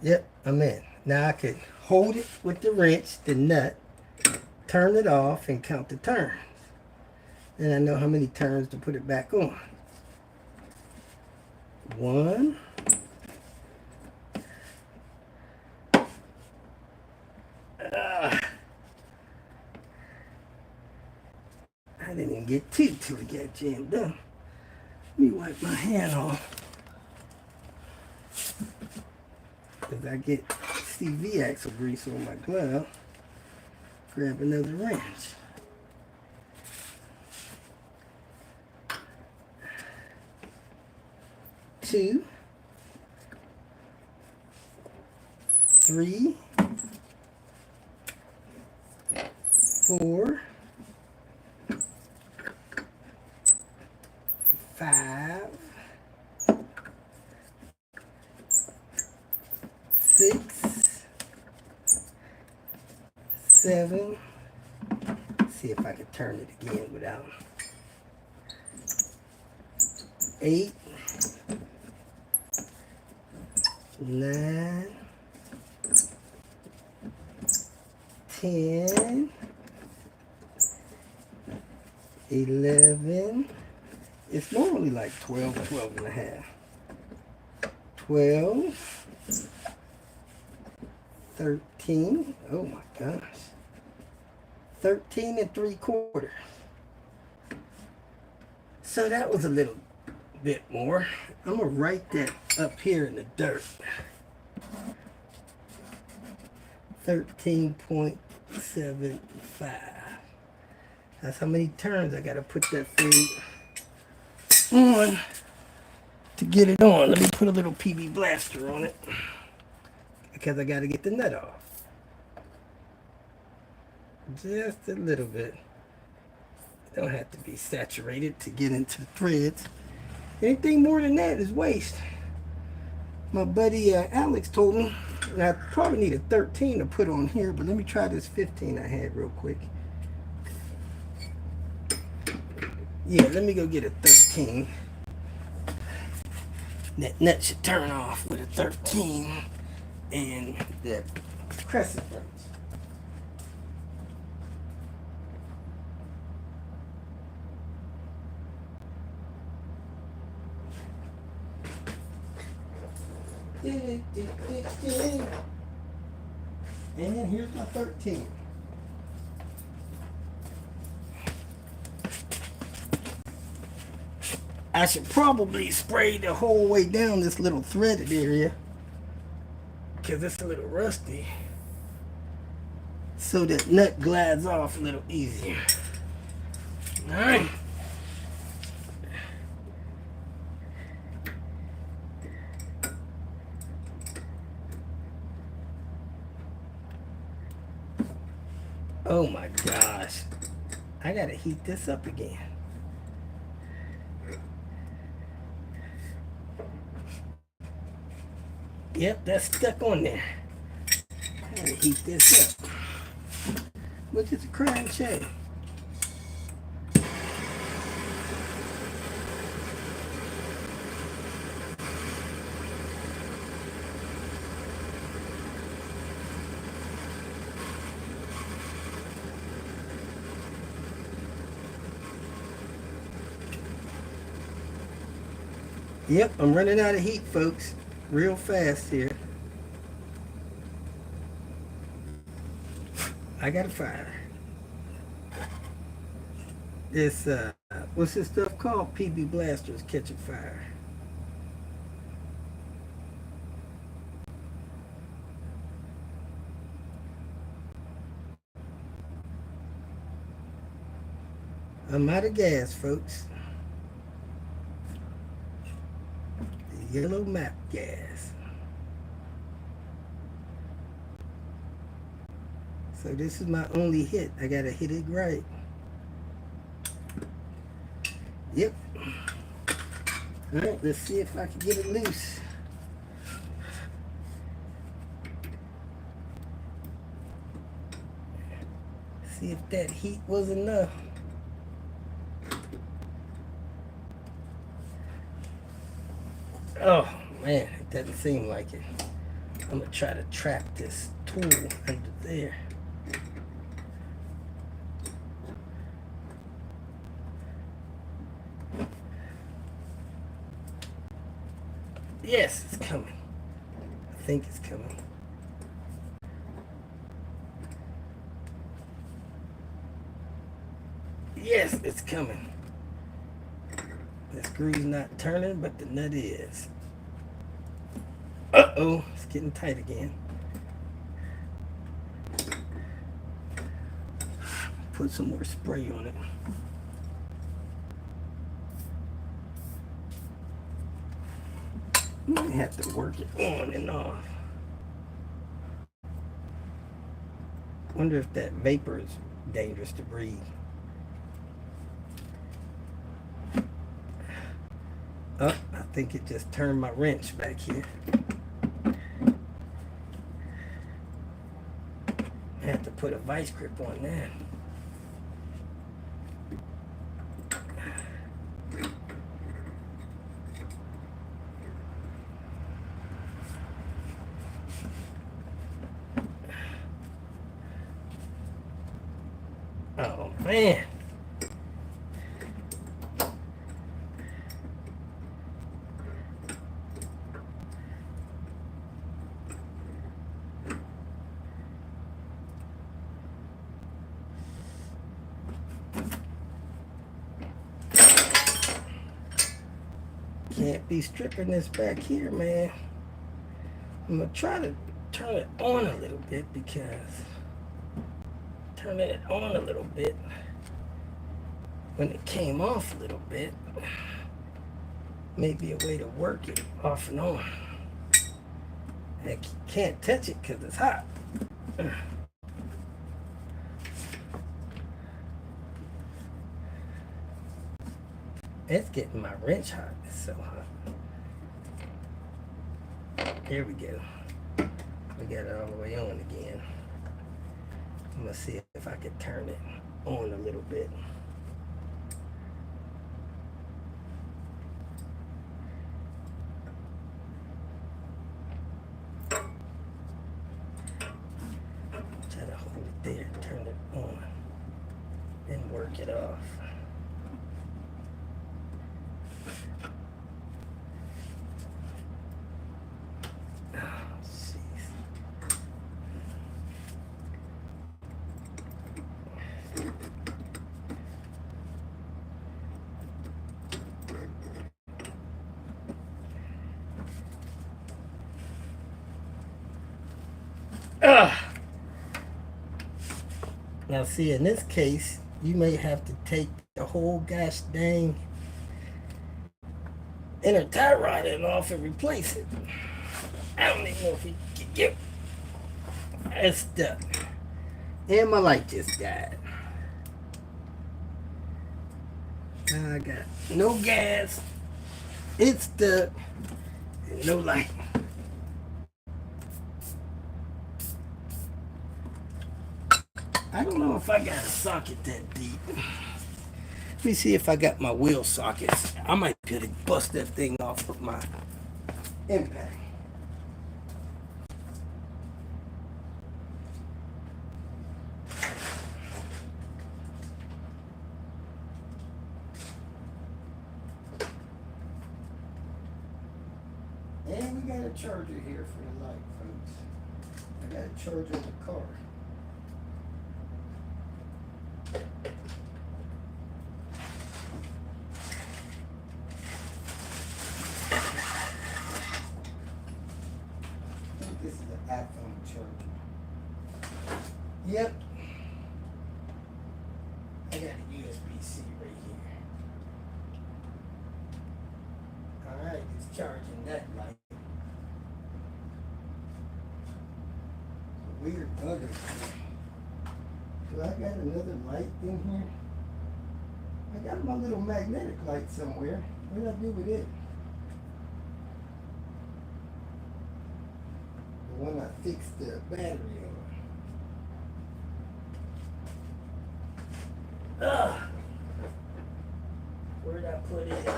Yep, I'm in. Now I could hold it with the wrench, the nut, turn it off, and count the turns. Then I know how many turns to put it back on. 1. 2. I didn't even get two till it got jammed up. Let me wipe my hand off. Because I get CV axle grease on my glove. Grab another wrench. Two. 3, 4, 5, 6, 7. See if I can turn it again without 8, 9, 10, 11. It's normally like 12, 12 and a half. 12, 13. Oh my gosh. 13 and 3/4. So that was a little bit more. I'm gonna write that up here in the dirt. 13.75. That's how many turns I gotta put that thing on to get it on. Let me put a little PB blaster on it because I gotta get the nut off. Just a little bit. It don't have to be saturated to get into the threads. Anything more than that is waste. My buddy Alex told me, and I probably need a 13 to put on here, but let me try this 15 I had real quick. Yeah, let me go get a 13. That nut should turn off with a 13 and the crescent wrench. And here's my 13. I should probably spray the whole way down this little threaded area because it's a little rusty, so that nut glides off a little easier. All right. Oh my gosh. I gotta heat this up again. Yep, that's stuck on there. I gotta heat this up. Which is a crying shame. Yep, I'm running out of heat, folks. Real fast here. I got a fire. It's what's this stuff called? PB blasters catching fire. I'm out of gas, folks. The yellow map gas. So this is my only hit. I gotta hit it right. Yep. Alright, let's see if I can get it loose. See if that heat was enough. Oh man, it doesn't seem like it. I'm gonna try to trap this tool under there. Yes, it's coming. I think it's coming. Yes, it's coming. The screw's not turning, but the nut is. Uh-oh, it's getting tight again. Put some more spray on it. I have to work it on and off. Wonder if that vapor is dangerous to breathe. Oh, I think it just turned my wrench back here. I have to put a vice grip on that. Oh man. Can't be stripping this back here, man. I'm gonna try to turn it on a little bit because turning it on a little bit when it came off a little bit may be a way to work it off and on. I can't touch it because it's hot. It's getting my wrench hot. It's so hot. There we go. We got it all the way on again. I'm gonna see if I can turn it on a little bit. Try to hold it there, turn it on, then work it off. Now see, in this case, you may have to take the whole gosh dang inner tie rod off and replace it. I don't even know if you can get it's stuck. And my light just died. Now I got no gas, it's stuck, and no light. I don't know if I got a socket that deep. Let me see if I got my wheel sockets. I might be able to bust that thing off with my impact. And we got a charger here for the light, folks. I got a charger in the car. This is an iPhone charger. Yep. I got a USB-C right here. Alright, it's charging that light. Weird bugger. Do I got another light in here? I got my little magnetic light somewhere. What did I do with it? The one I fixed the battery on. Ugh! Where'd I put it?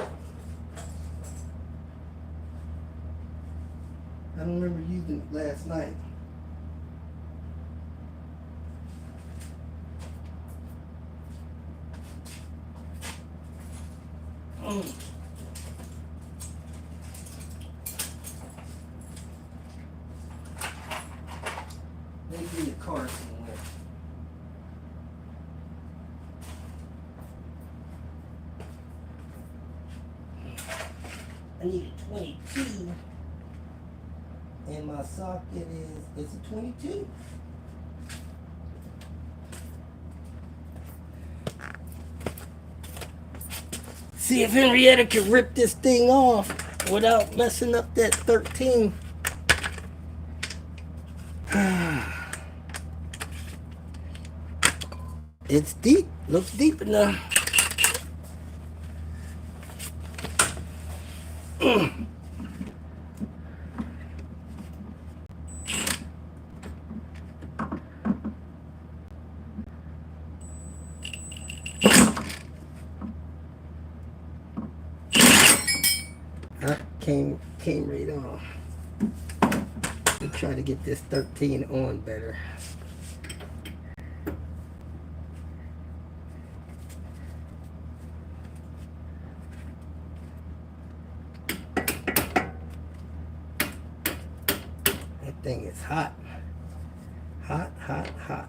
I don't remember using it last night. Maybe in the car somewhere. I need a 22. And my socket it's a 22. See if Henrietta can rip this thing off without messing up that 13. It's deep. Looks deep enough. Came right on. Let me try to get this 13 on better. That thing is hot. Hot, hot, hot.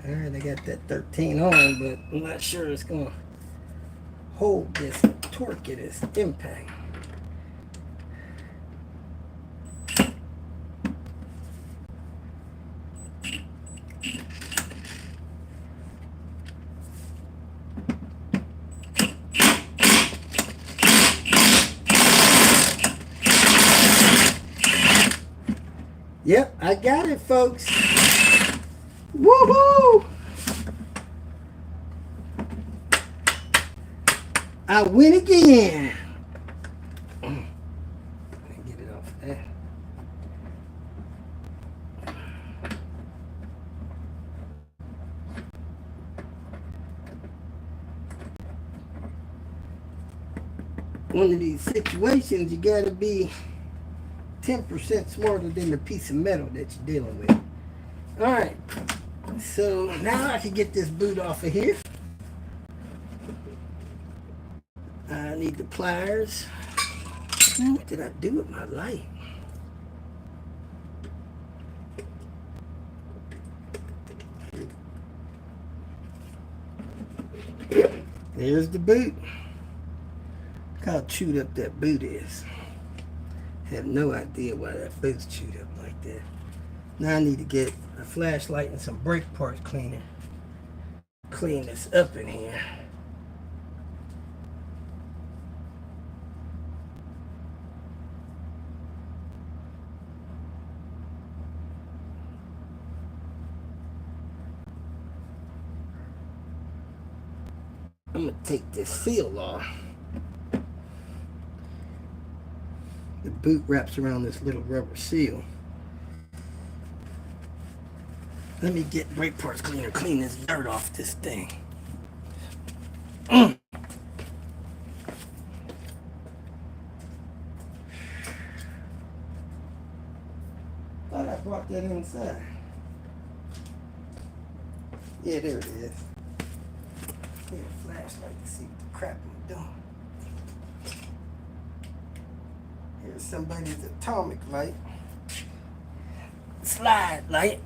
Alright, I got that 13 on, but I'm not sure it's going to hold this torque at its impact. Yep, I got it, folks. Woohoo! I win again. Get it off there. One of these situations, you gotta be 10% smarter than the piece of metal that you're dealing with. All right, so now I can get this boot off of here. I need the pliers. What did I do with my light? There's the boot. Look how chewed up that boot is. I have no idea why that boot's chewed up like that. Now I need to get a flashlight and some brake parts cleaner. Clean this up in here. I'm gonna take this seal off. The boot wraps around this little rubber seal. Let me get brake parts cleaner, clean this dirt off this thing. Thought I brought that inside. Yeah, there it is. Get a flashlight to see what the crap I'm doing. Here's somebody's atomic light. Slide light.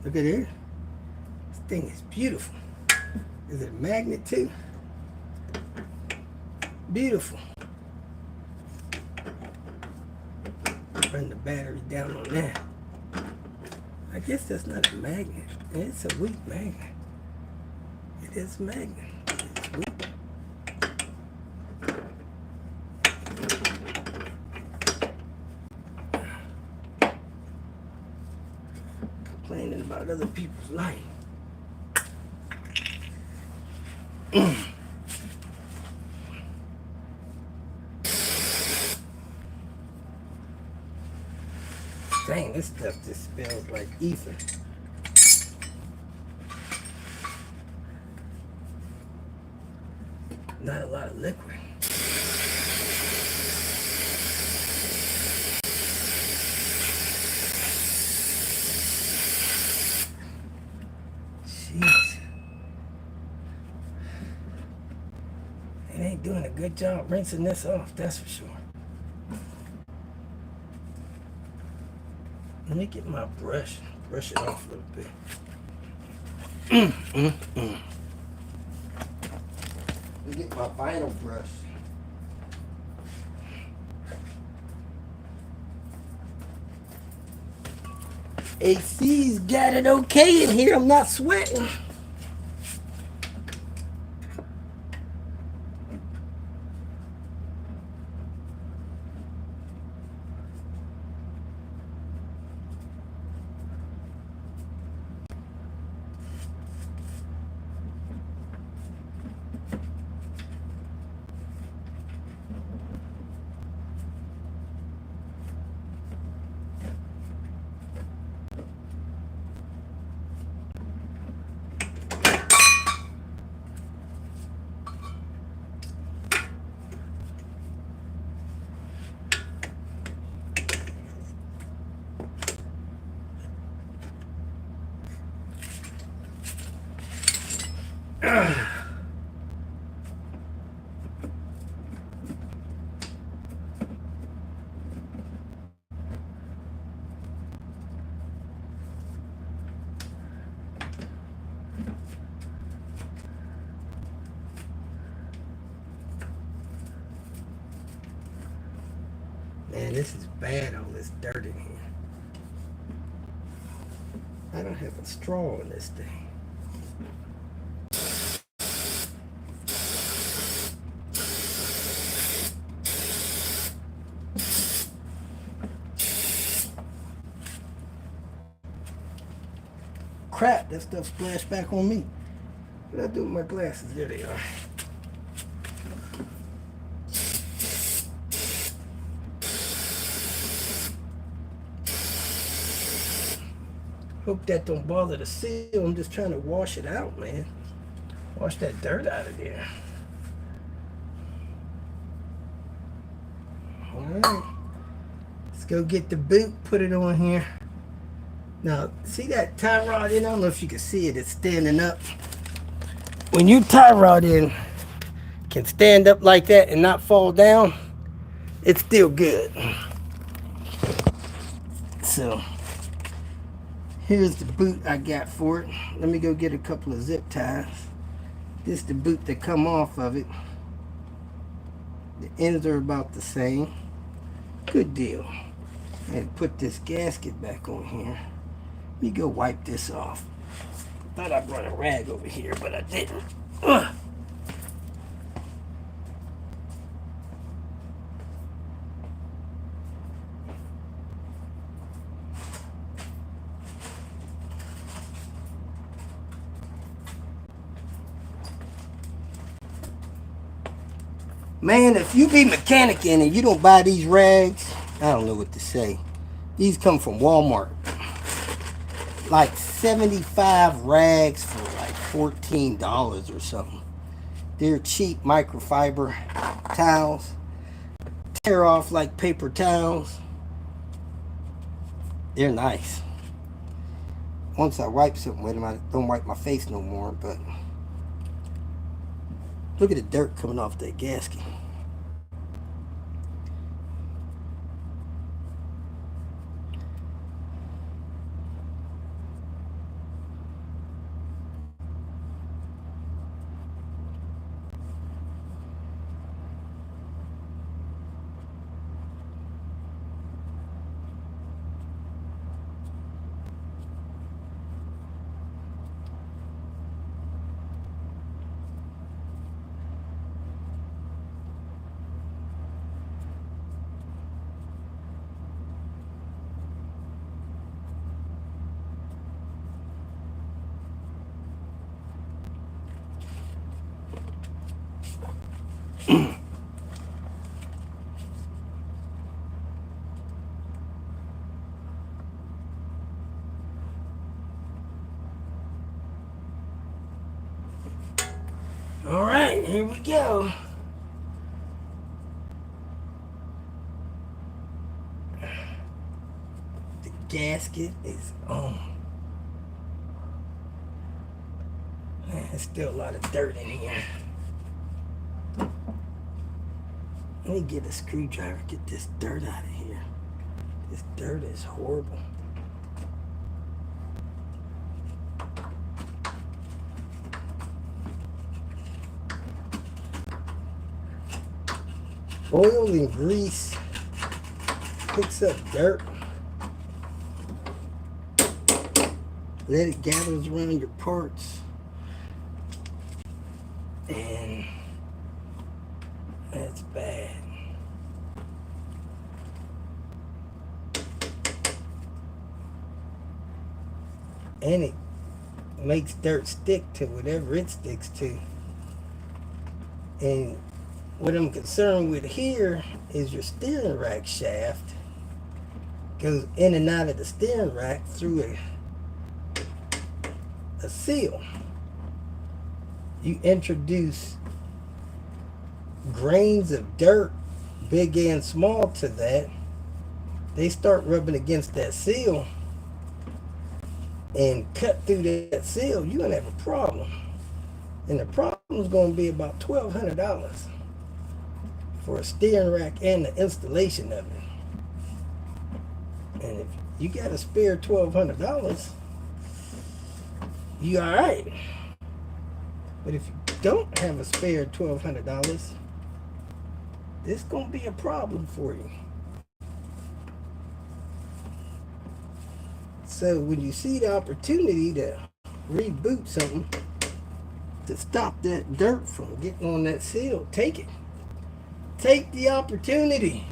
Look at it. This thing is beautiful. Is it a magnet too? Beautiful. Run the battery down on that. I guess that's not a magnet. It's a weak magnet. It is a magnet. It's weak. Complaining about other people's life. Dang, this stuff just smells like ether. Not a lot of liquid. ain't doing a good job rinsing this off, that's for sure. Let me get my brush it off a little bit. Let me get my vinyl brush. AC's got it okay in here, I'm not sweating. Man, this is bad, all this dirt in here. I don't have a straw in this thing. Crap, that stuff splashed back on me. What did I do with my glasses? There they are. Hope that don't bother the seal. I'm just trying to wash it out, man. Wash that dirt out of there. Alright. Let's go get the boot, put it on here. Now, see that tie rod in? I don't know if you can see it. It's standing up. When you tie rod in, can stand up like that and not fall down, it's still good. So, here's the boot I got for it. Let me go get a couple of zip ties. This is the boot that come off of it. The ends are about the same. Good deal. And put this gasket back on here. Let me go wipe this off. Thought I brought a rag over here, but I didn't. Ugh. Man, if you be mechanicing and you don't buy these rags, I don't know what to say. These come from Walmart. Like 75 rags for like $14 or something. They're cheap microfiber towels. Tear off like paper towels. They're nice. Once I wipe something with them, I don't wipe my face no more, but look at the dirt coming off that gasket. All right, here we go. The gasket is on. Man, there's still a lot of dirt in here. Let me get a screwdriver, get this dirt out of here. This dirt is horrible. Oil and grease picks up dirt. Let it gather around your parts. And that's bad. And it makes dirt stick to whatever it sticks to. And what I'm concerned with here is your steering rack shaft goes in and out of the steering rack through a seal. You introduce grains of dirt, big and small, to that. They start rubbing against that seal and cut through that seal. You're going to have a problem. And the problem is going to be about $1,200 for a steering rack and the installation of it. And if you got a spare $1,200, you all right. But if you don't have a spare $1,200, this gonna be a problem for you. So when you see the opportunity to reboot something to stop that dirt from getting on that seal, take it. Take the opportunity.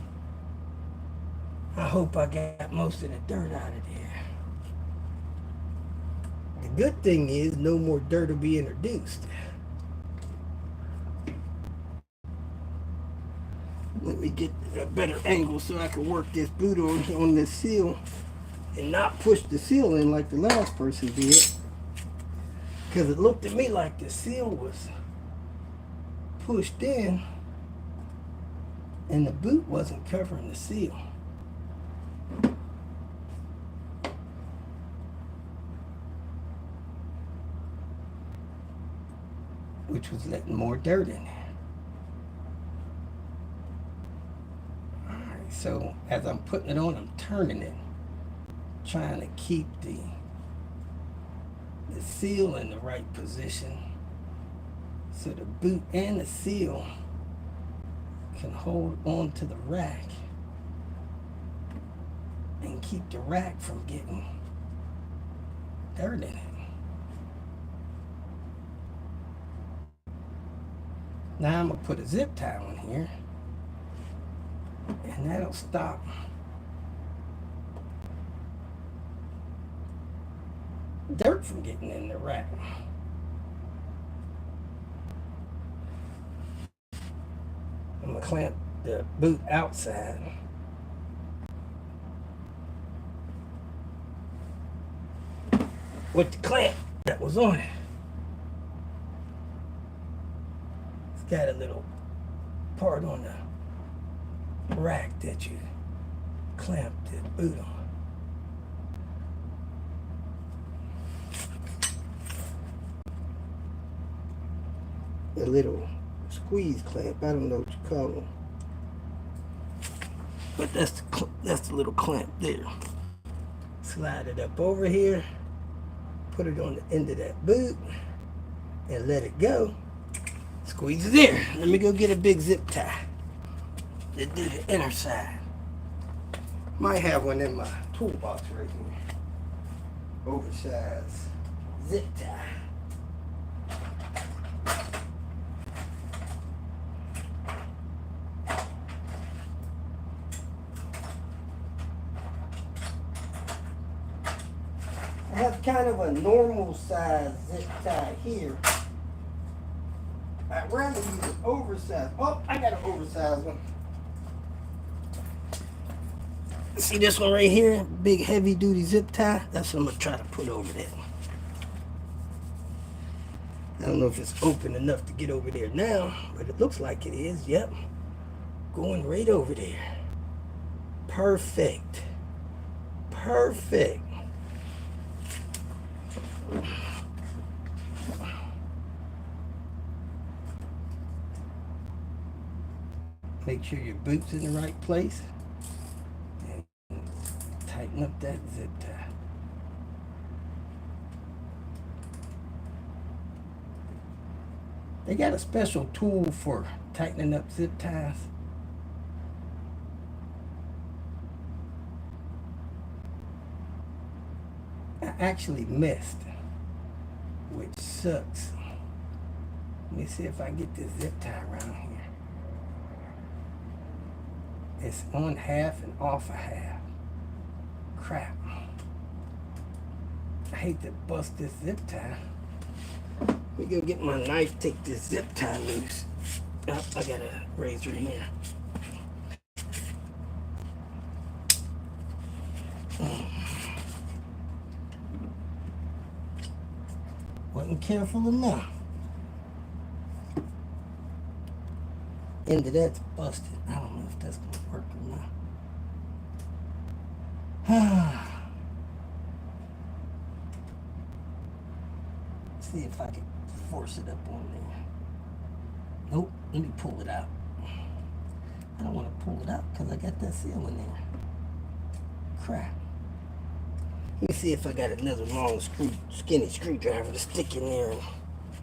I hope I got most of the dirt out of there. The good thing is no more dirt will be introduced. Let me get a better angle so I can work this boot on this seal and not push the seal in like the last person did. Because it looked at me like the seal was pushed in and the boot wasn't covering the seal. Which was letting more dirt in there. Alright, so as I'm putting it on, I'm turning it, trying to keep the seal in the right position so the boot and the seal can hold on to the rack and keep the rack from getting dirt in it. Now I'm going to put a zip tie on here, and that'll stop dirt from getting in the rack. I'm going to clamp the boot outside. With the clamp that was on it. It's got a little part on the rack that you clamp the boot on. A little squeeze clamp, I don't know what you call them, but that's the little clamp there. Slide it up over here, put it on the end of that boot, and let it go. Squeeze it there. Let me go get a big zip tie to do the inner side. Might have one in my toolbox right here. Oversized zip tie. I have kind of a normal size zip tie here. I'd rather use an oversized. Oh, I got an oversized one. See this one right here? Big heavy duty zip tie? That's what I'm going to try to put over there. I don't know if it's open enough to get over there now, but it looks like it is. Yep. Going right over there. Perfect. Perfect. Make sure your boot's in the right place. And tighten up that zip tie. They got a special tool for tightening up zip ties. I actually missed, which sucks. Let me see if I can get this zip tie around here. It's on half and off a half. Crap. I hate to bust this zip tie. Let me go get my knife, take this zip tie loose. Oh, I got a razor here. Wasn't careful enough. End of that's busted. I don't know if that's gonna work or not. See if I can force it up on there. Nope, let me pull it out. I don't want to pull it out because I got that seal in there. Crap. Let me see if I got another long skinny screwdriver to stick in there and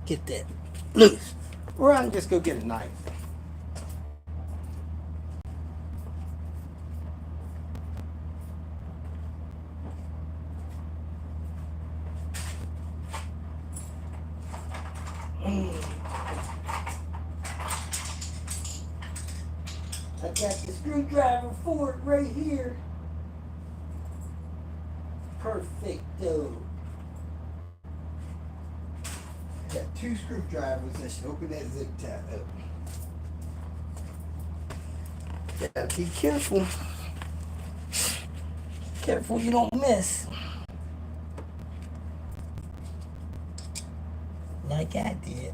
get that loose. Or I can just go get a knife. I got the screwdriver for it right here. Perfecto. Got 2 screwdrivers that should open that zip tie up. Gotta be careful. Careful you don't miss. Like I did.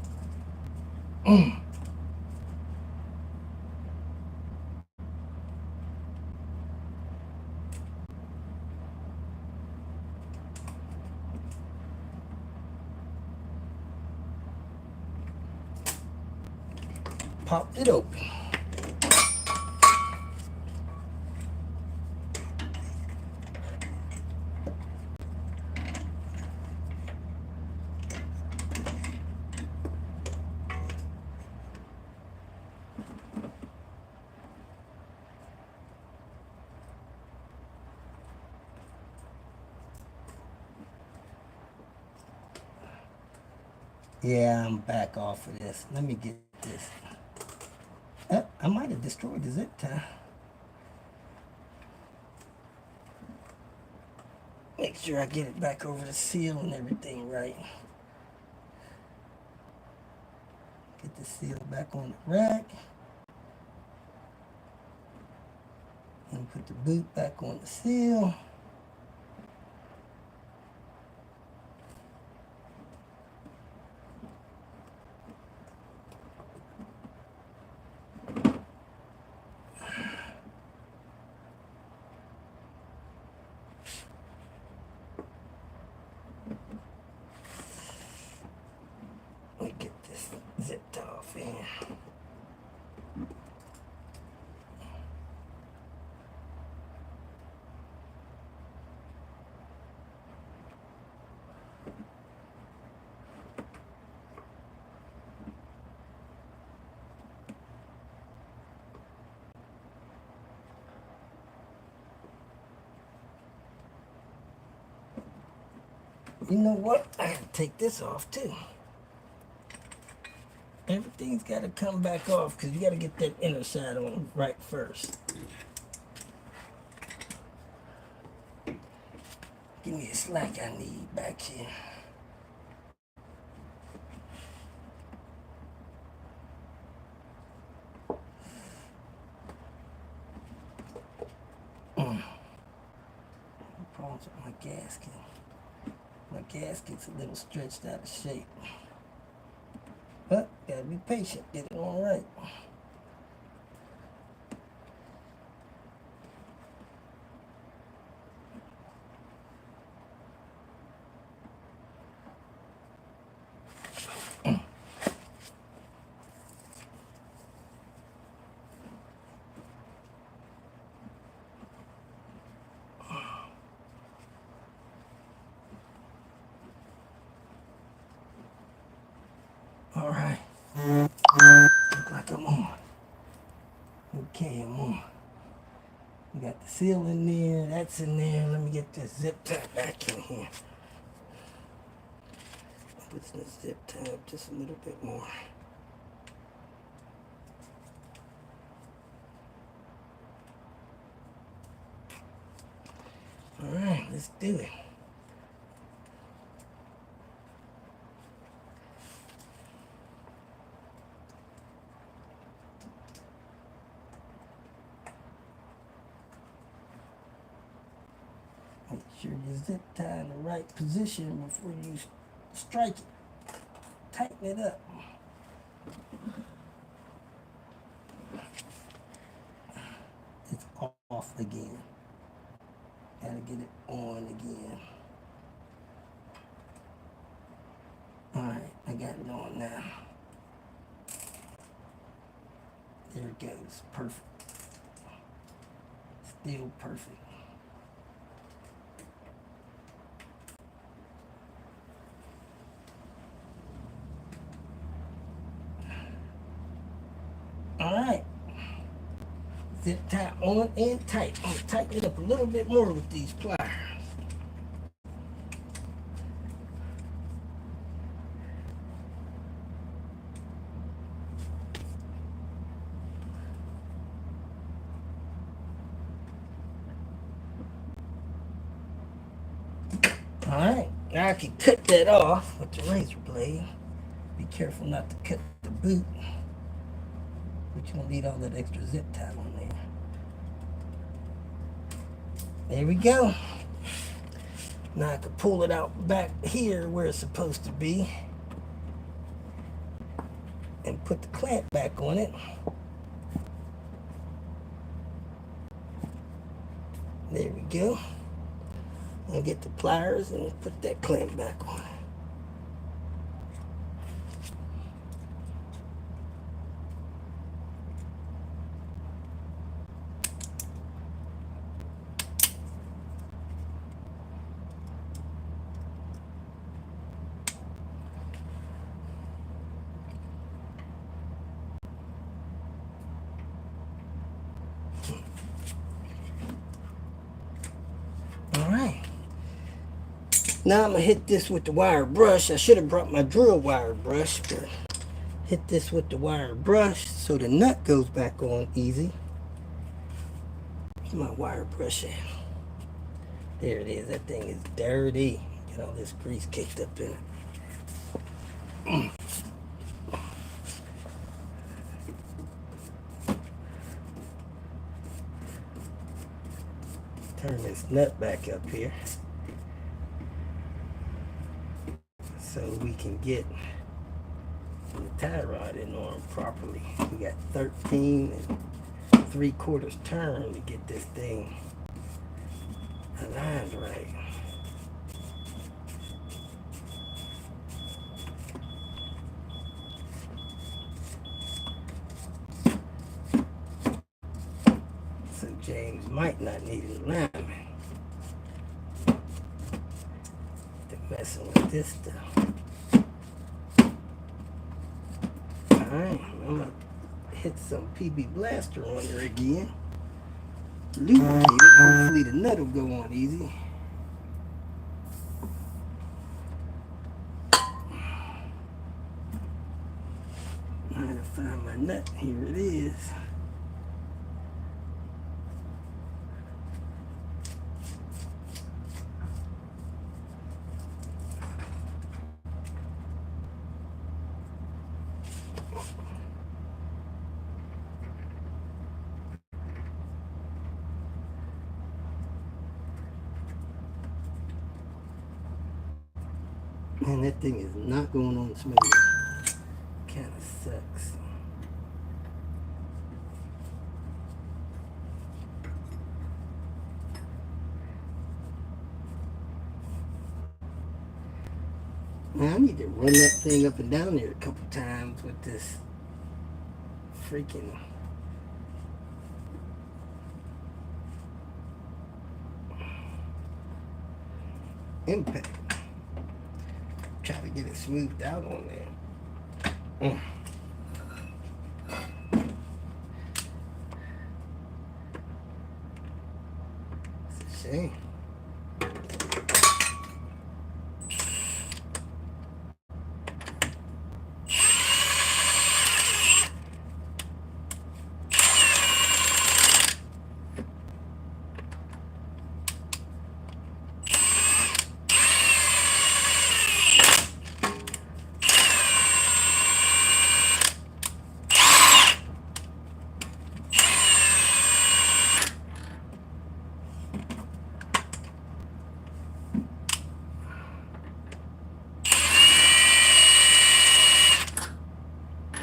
Popped it open. Yeah, I'm back off of this. Let me get this. I might have destroyed the zip tie. Make sure I get it back over the seal and everything right. Get the seal back on the rack. And put the boot back on the seal. Let me get this zipped off in. You know what? I gotta take this off too. Everything's gotta come back off because you gotta get that inner side on right first. Give me a slack I need back here. Problems with my gasket. My gasket's a little stretched out of shape. But gotta be patient, get it all right. All right. Look like I'm on. Okay, I'm on. We got the seal in there. That's in there. Let me get this zip tie back in here. Put the zip tie up just a little bit more. All right, let's do it. Make sure your zip tie in the right position before you strike it. Tighten it up. It's off again. Gotta get it on again. Alright, I got it on now. There it goes. Perfect. Still perfect. Alright. Zip tie on and tight. I'm gonna tighten it up a little bit more with these pliers. Alright, now I can cut that off with the razor blade. Be careful not to cut the boot, but you don't need all that extra zip tie on there. There we go. Now I can pull it out back here where it's supposed to be and put the clamp back on it. There we go. I'll get the pliers and put that clamp back on it. Alright. Now I'm going to hit this with the wire brush. I should have brought my drill wire brush, but hit this with the wire brush so the nut goes back on easy. Where's my wire brush at? There it is. That thing is dirty. Get all this grease caked up in it. Turn this nut back up here so we can get the tie rod in on properly. We got 13 3/4 turn to get this thing aligned right. So James might not need an alignment. Messing with this stuff. Alright, I'm gonna hit some PB Blaster on there again. Lubricate it. Hopefully the nut will go on easy. I gotta find my nut. Here it is. Man, that thing is not going on smooth. Kind of sucks. Man, I need to run that thing up and down there a couple times with this freaking impact. Try to get it smoothed out on there. Mm. It's a shame.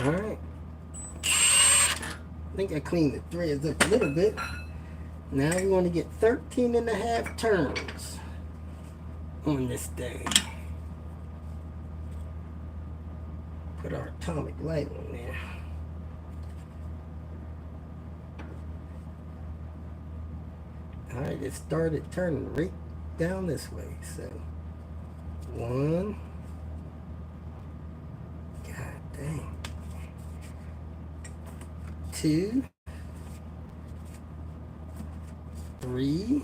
All right. I think I cleaned the threads up a little bit. Now we want to get 13 and a half turns on this thing. Put our atomic light on there. All right, it started turning right down this way. So, 1. God dang. 2, 3,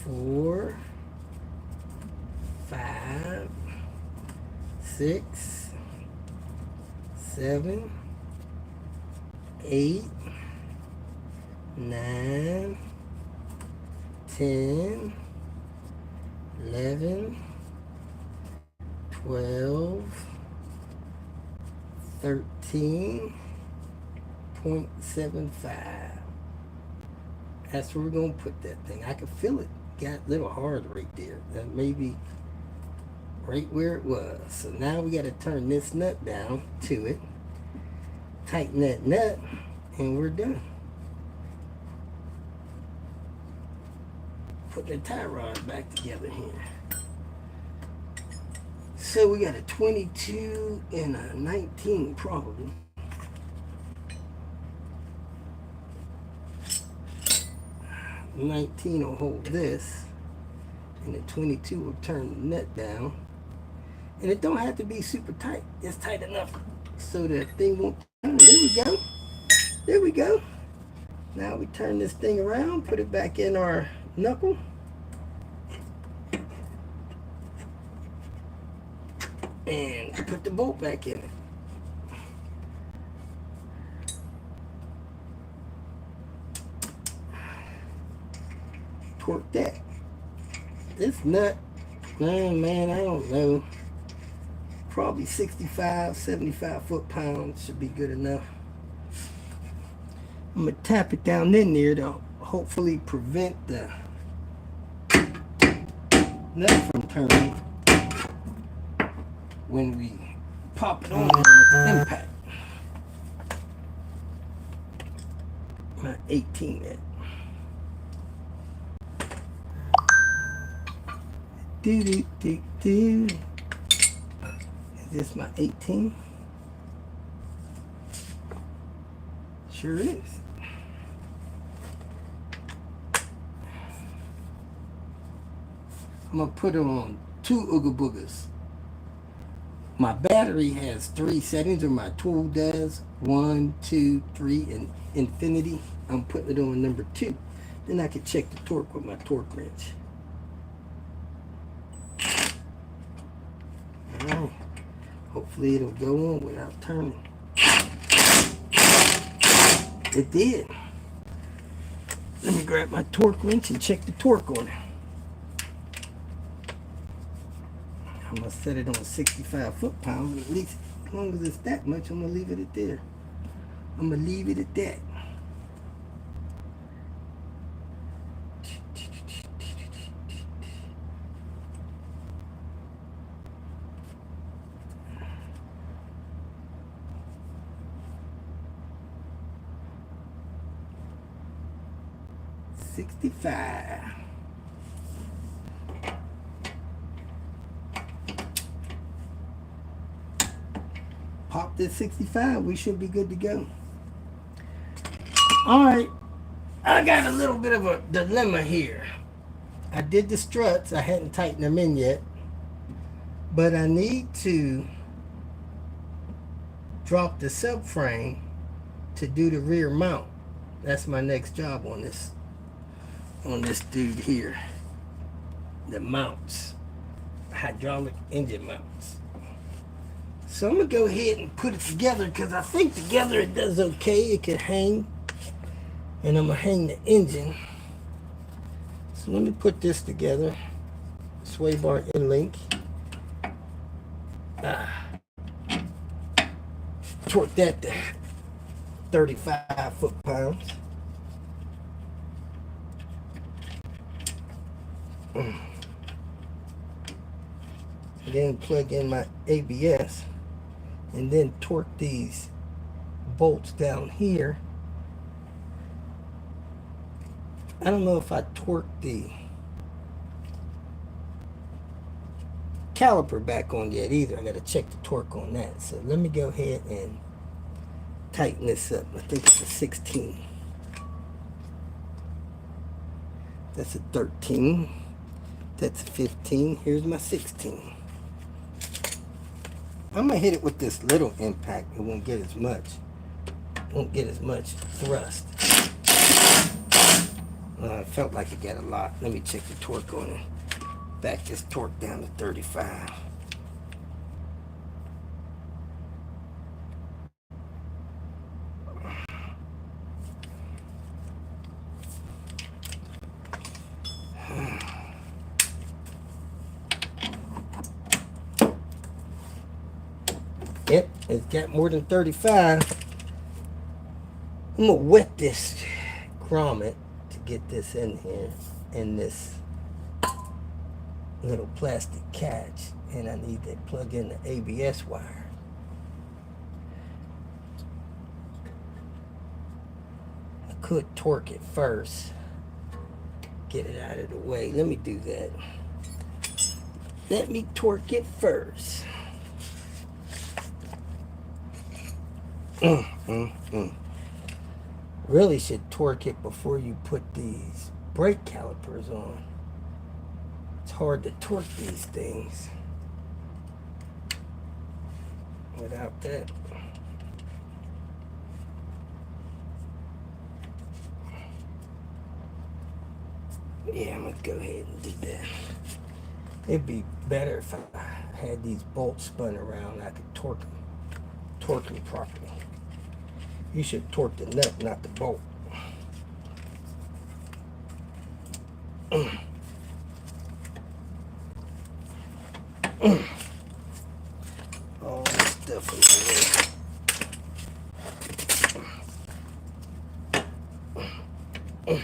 4, 5, 6, 7, 8, 9, 10, 11, 12, 13.75. That's where we're going to put that thing. I can feel it got a little hard right there. That may be right where it was. So now we got to turn this nut down to it. Tighten that nut and we're done. Put the tie rod back together here. So we got a 22 and a 19 probably. The 19 will hold this, and the 22 will turn the nut down. And it don't have to be super tight. It's tight enough so that thing won't turn. There we go. There we go. Now we turn this thing around, put it back in our knuckle. And put the bolt back in it. Torque that. This nut, man, I don't know. Probably 65, 75 foot-pounds should be good enough. I'm going to tap it down in there to hopefully prevent the nut from turning when we pop it on there with the impact. My 18 at. Do. Is this my 18? Sure is. I'm gonna put it on 2 Ooga Boogas. My battery has 3 settings, or my tool does. 1, 2, 3, and infinity. I'm putting it on number 2. Then I can check the torque with my torque wrench. Alright. Hopefully it'll go on without turning. It did. Let me grab my torque wrench and check the torque on it. I'm going to set it on 65 foot-pounds. At least as long as it's that much, I'm going to leave it at there. I'm going to leave it at that. Pop this 65, we should be good to go. Alright, I got a little bit of a dilemma here. I did the struts, I hadn't tightened them in yet, but I need to drop the subframe to do the rear mount. That's my next job on this dude here. The mounts, hydraulic engine mounts. So I'm gonna go ahead and put it together because I think together it does okay. It can hang, and I'm gonna hang the engine. So let me put this together. Sway bar in link. Torque that to 35 foot-pounds. Then plug in my ABS and then torque these bolts down here. I don't know if I torqued the caliper back on yet either. I gotta check the torque on that. So let me go ahead and tighten this up. I think it's a 16. That's a 13. That's a 15. Here's my 16. I'm gonna hit it with this little impact. It won't get as much. Won't get as much thrust. I felt like it got a lot. Let me check the torque on it. Back this torque down to 35. Yep, it's got more than 35. I'm gonna wet this grommet to get this in here, in this little plastic catch, and I need to plug in the ABS wire. I could torque it first, get it out of the way. Let me do that. Let me torque it first. Really should torque it before you put these brake calipers on. It's hard to torque these things without that. Yeah, I'm gonna go ahead and do that. It'd be better if I had these bolts spun around. I could torque them properly. You should torque the nut, not the bolt. All this stuff in the way.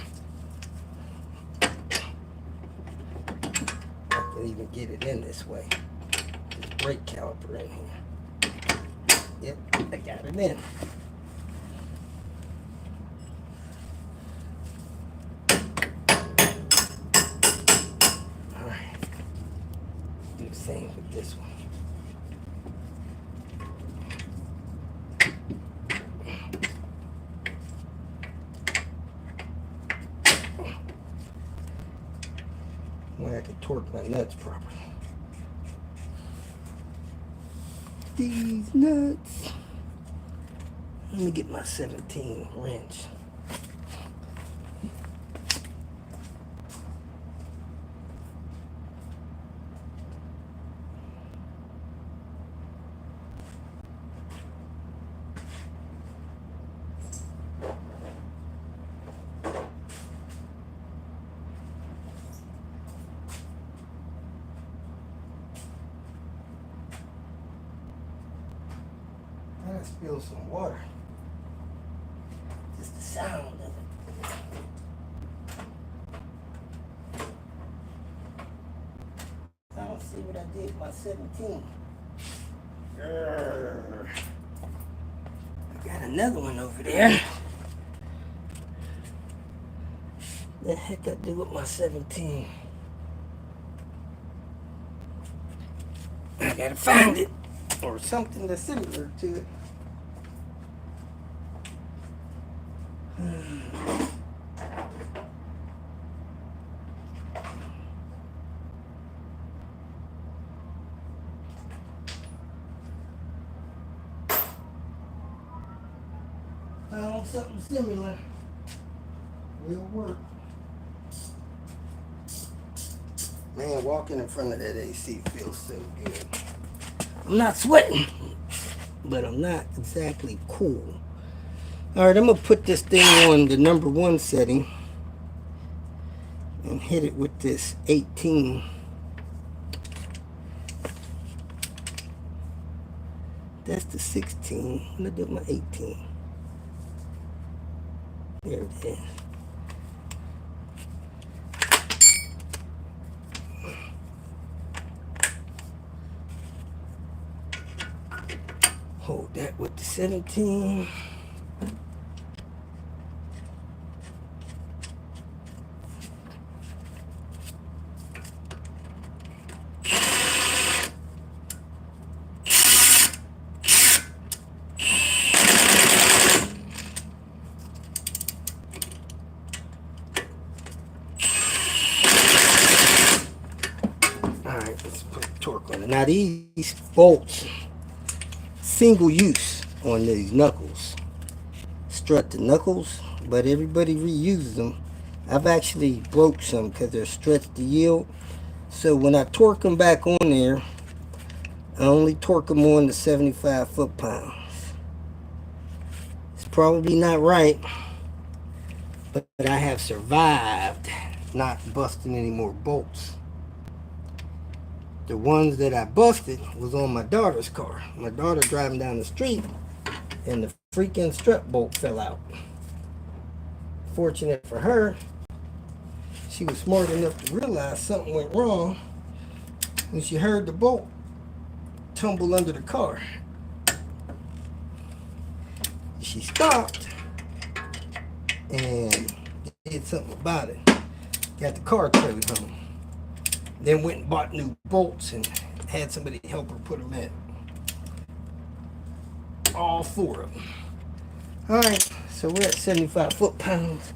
I can even get it in this way. This brake caliper in here. Yep, I got it in. Alright. Do the same with this one. Where I can torque my nuts properly. These nuts. Let me get my 17 wrench. I spilled some water. Just the sound of it. I don't see what I did with my 17. I got another one over there. The heck I do with my 17? I gotta find it. Or something that's similar to it. found something similar. Will work. Man, walking in front of that AC feels so good. I'm not sweating, but I'm not exactly cool. Alright, I'm going to put this thing on the number 1 setting and hit it with this 18. That's the 16. I'm going to do my 18. There it is. Hold that with the 17. Alright, let's put torque on it. Now these bolts, single use on these knuckles. Strut the knuckles, but everybody reuses them. I've actually broke some because they're stretched to yield. So when I torque them back on there, I only torque them on to 75 foot-pounds. It's probably not right, but I have survived not busting any more bolts. The ones that I busted was on my daughter's car. My daughter driving down the street and the freaking strut bolt fell out. Fortunate for her, she was smart enough to realize something went wrong when she heard the bolt tumble under the car. She stopped and did something about it. Got the car towed home. Then went and bought new bolts and had somebody help her put them in. All 4 of them. Alright, so we're at 75 foot-pounds.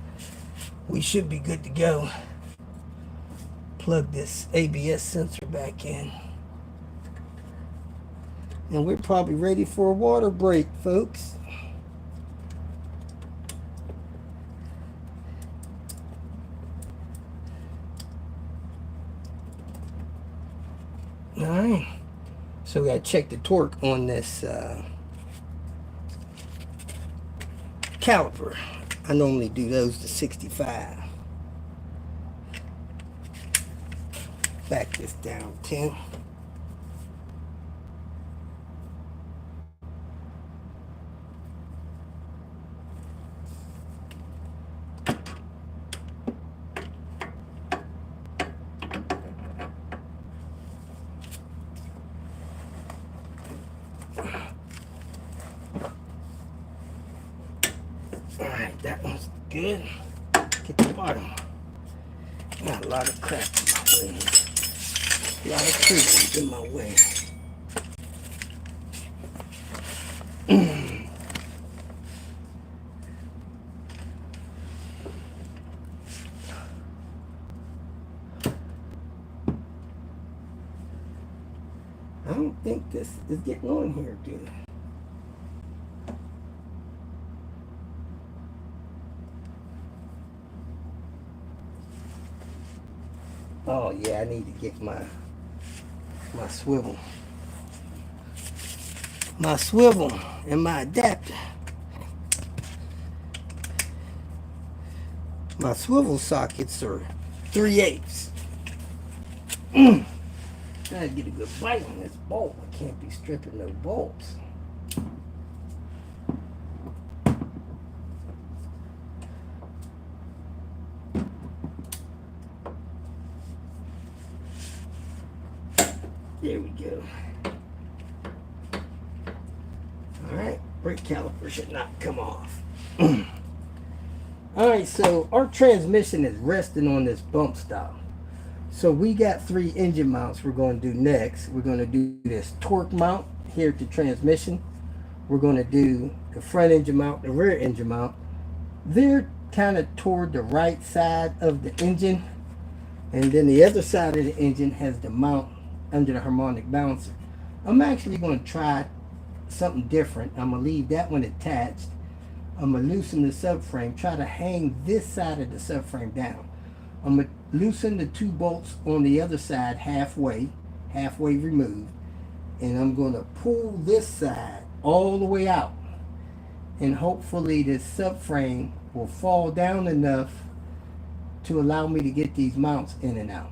We should be good to go. Plug this ABS sensor back in. And we're probably ready for a water break, folks. Alright, so we gotta check the torque on this caliper. I normally do those to 65. Back this down 10. Alright, that one's good. Get the bottom. Got a lot of crap in my way. A lot of trees in my way. I don't think this is getting on here good. Oh yeah, I need to get my swivel. My swivel and my adapter. My swivel sockets are 3/8. Gotta get a good bite on this bolt. I can't be stripping no bolts. There we go. Alright, brake caliper should not come off. Alright, so our transmission is resting on this bump stop. So we got 3 engine mounts we're going to do next. We're going to do this torque mount here at the transmission. We're going to do the front engine mount, the rear engine mount. They're kind of toward the right side of the engine. And then the other side of the engine has the mount under the harmonic balancer. I'm actually going to try something different. I'm going to leave that one attached. I'm going to loosen the subframe, try to hang this side of the subframe down. I'm going to loosen the 2 bolts on the other side halfway removed. And I'm going to pull this side all the way out. And hopefully this subframe will fall down enough to allow me to get these mounts in and out.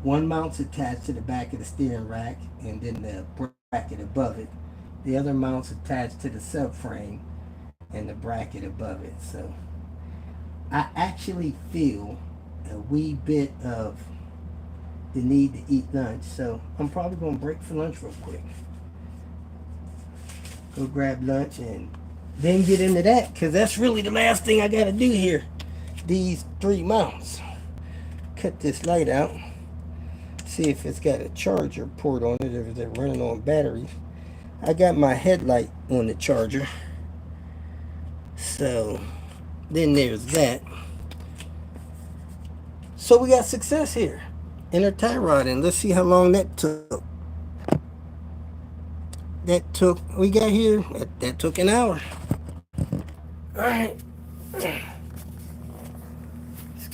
One mount's attached to the back of the steering rack and then the bracket above it. The other mount's attached to the subframe and the bracket above it. So I actually feel a wee bit of the need to eat lunch. So I'm probably going to break for lunch real quick. Go grab lunch and then get into that, because that's really the last thing I got to do here. These 3 mounts. Cut this light out. See if it's got a charger port on it, or is it running on batteries. I got my headlight on the charger. So then there's that. So we got success here. Inner tie rod in. Let's see how long that took. We got here, that took an hour. All right. Let's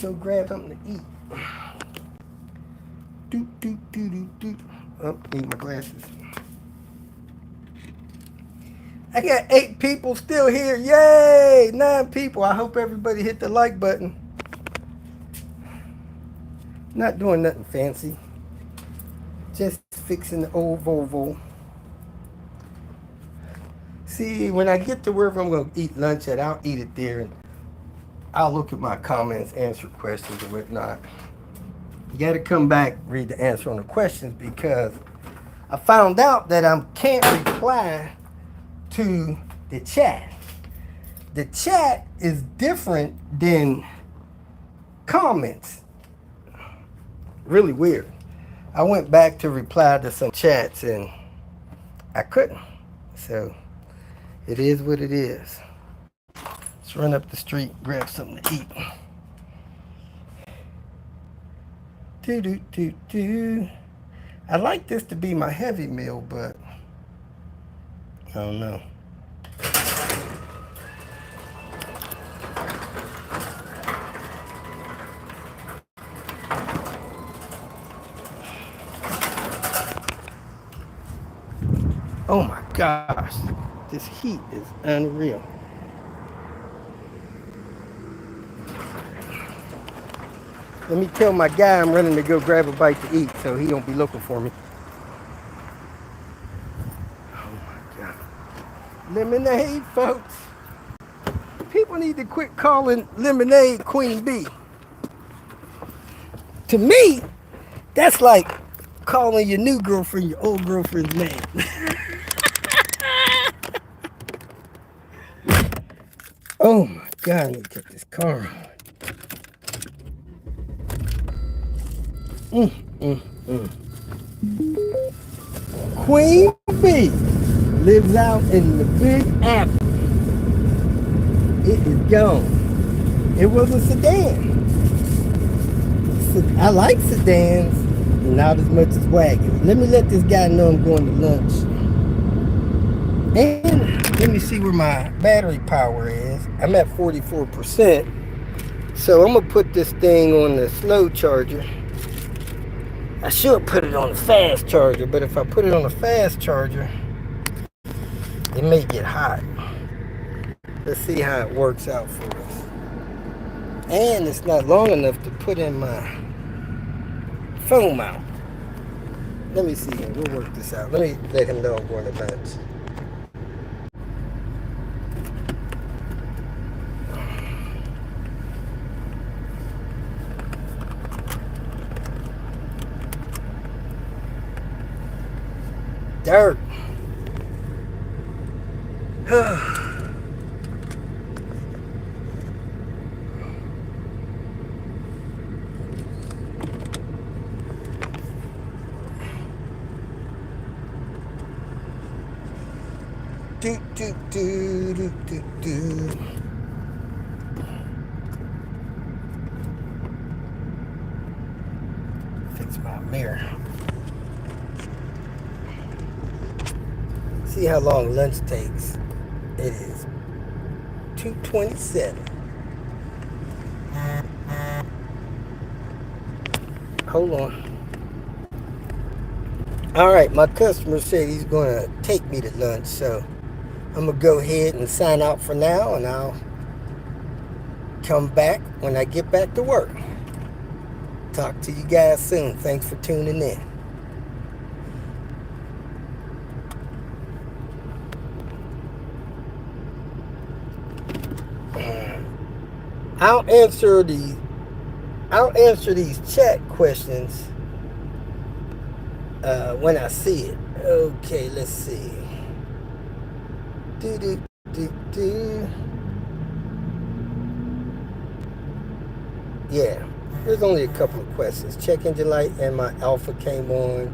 go grab something to eat. Oh, need my glasses. I got 8 people still here. Yay! 9 people. I hope everybody hit the like button. Not doing nothing fancy. Just fixing the old Volvo. See, when I get to wherever I'm going to eat lunch at, I'll eat it there. And I'll look at my comments, answer questions and whatnot. You got to come back, read the answer on the questions, because I found out that I can't reply to the chat. The chat is different than comments. Really weird. I went back to reply to some chats and I couldn't. So it is what it is. Let's run up the street, grab something to eat. I like this to be my heavy meal, but I don't know. Oh my gosh, this heat is unreal. Let me tell my guy I'm running to go grab a bite to eat so he don't be looking for me. Oh my God. Lemonade, folks. People need to quit calling lemonade Queen Bee. To me, that's like calling your new girlfriend your old girlfriend's name. Oh my God, let me get this car on. Queen Bee lives out in the Big Apple. It is gone. It was a sedan. I like sedans, not as much as wagons. Let me let this guy know I'm going to lunch. And let me see where my battery power is. I'm at 44%. So I'm going to put this thing on the slow charger. I should put it on the fast charger, but if I put it on the fast charger, it may get hot. Let's see how it works out for us. And it's not long enough to put in my phone mount. Let me see here. We'll work this out. Let me let him know I'm going to lunch. Dirt. Do. Fix my mirror. See how long lunch takes. It is 227. Hold on. All right, my customer said he's going to take me to lunch, so I'm going to go ahead and sign out for now, and I'll come back when I get back to work. Talk to you guys soon. Thanks for tuning in. I'll answer these chat questions when I see it. Okay, let's see. Yeah, there's only a couple of questions. Check engine light and my alpha came on.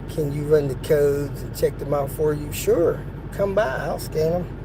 Can you run the codes and check them out for you? Sure, come by, I'll scan them.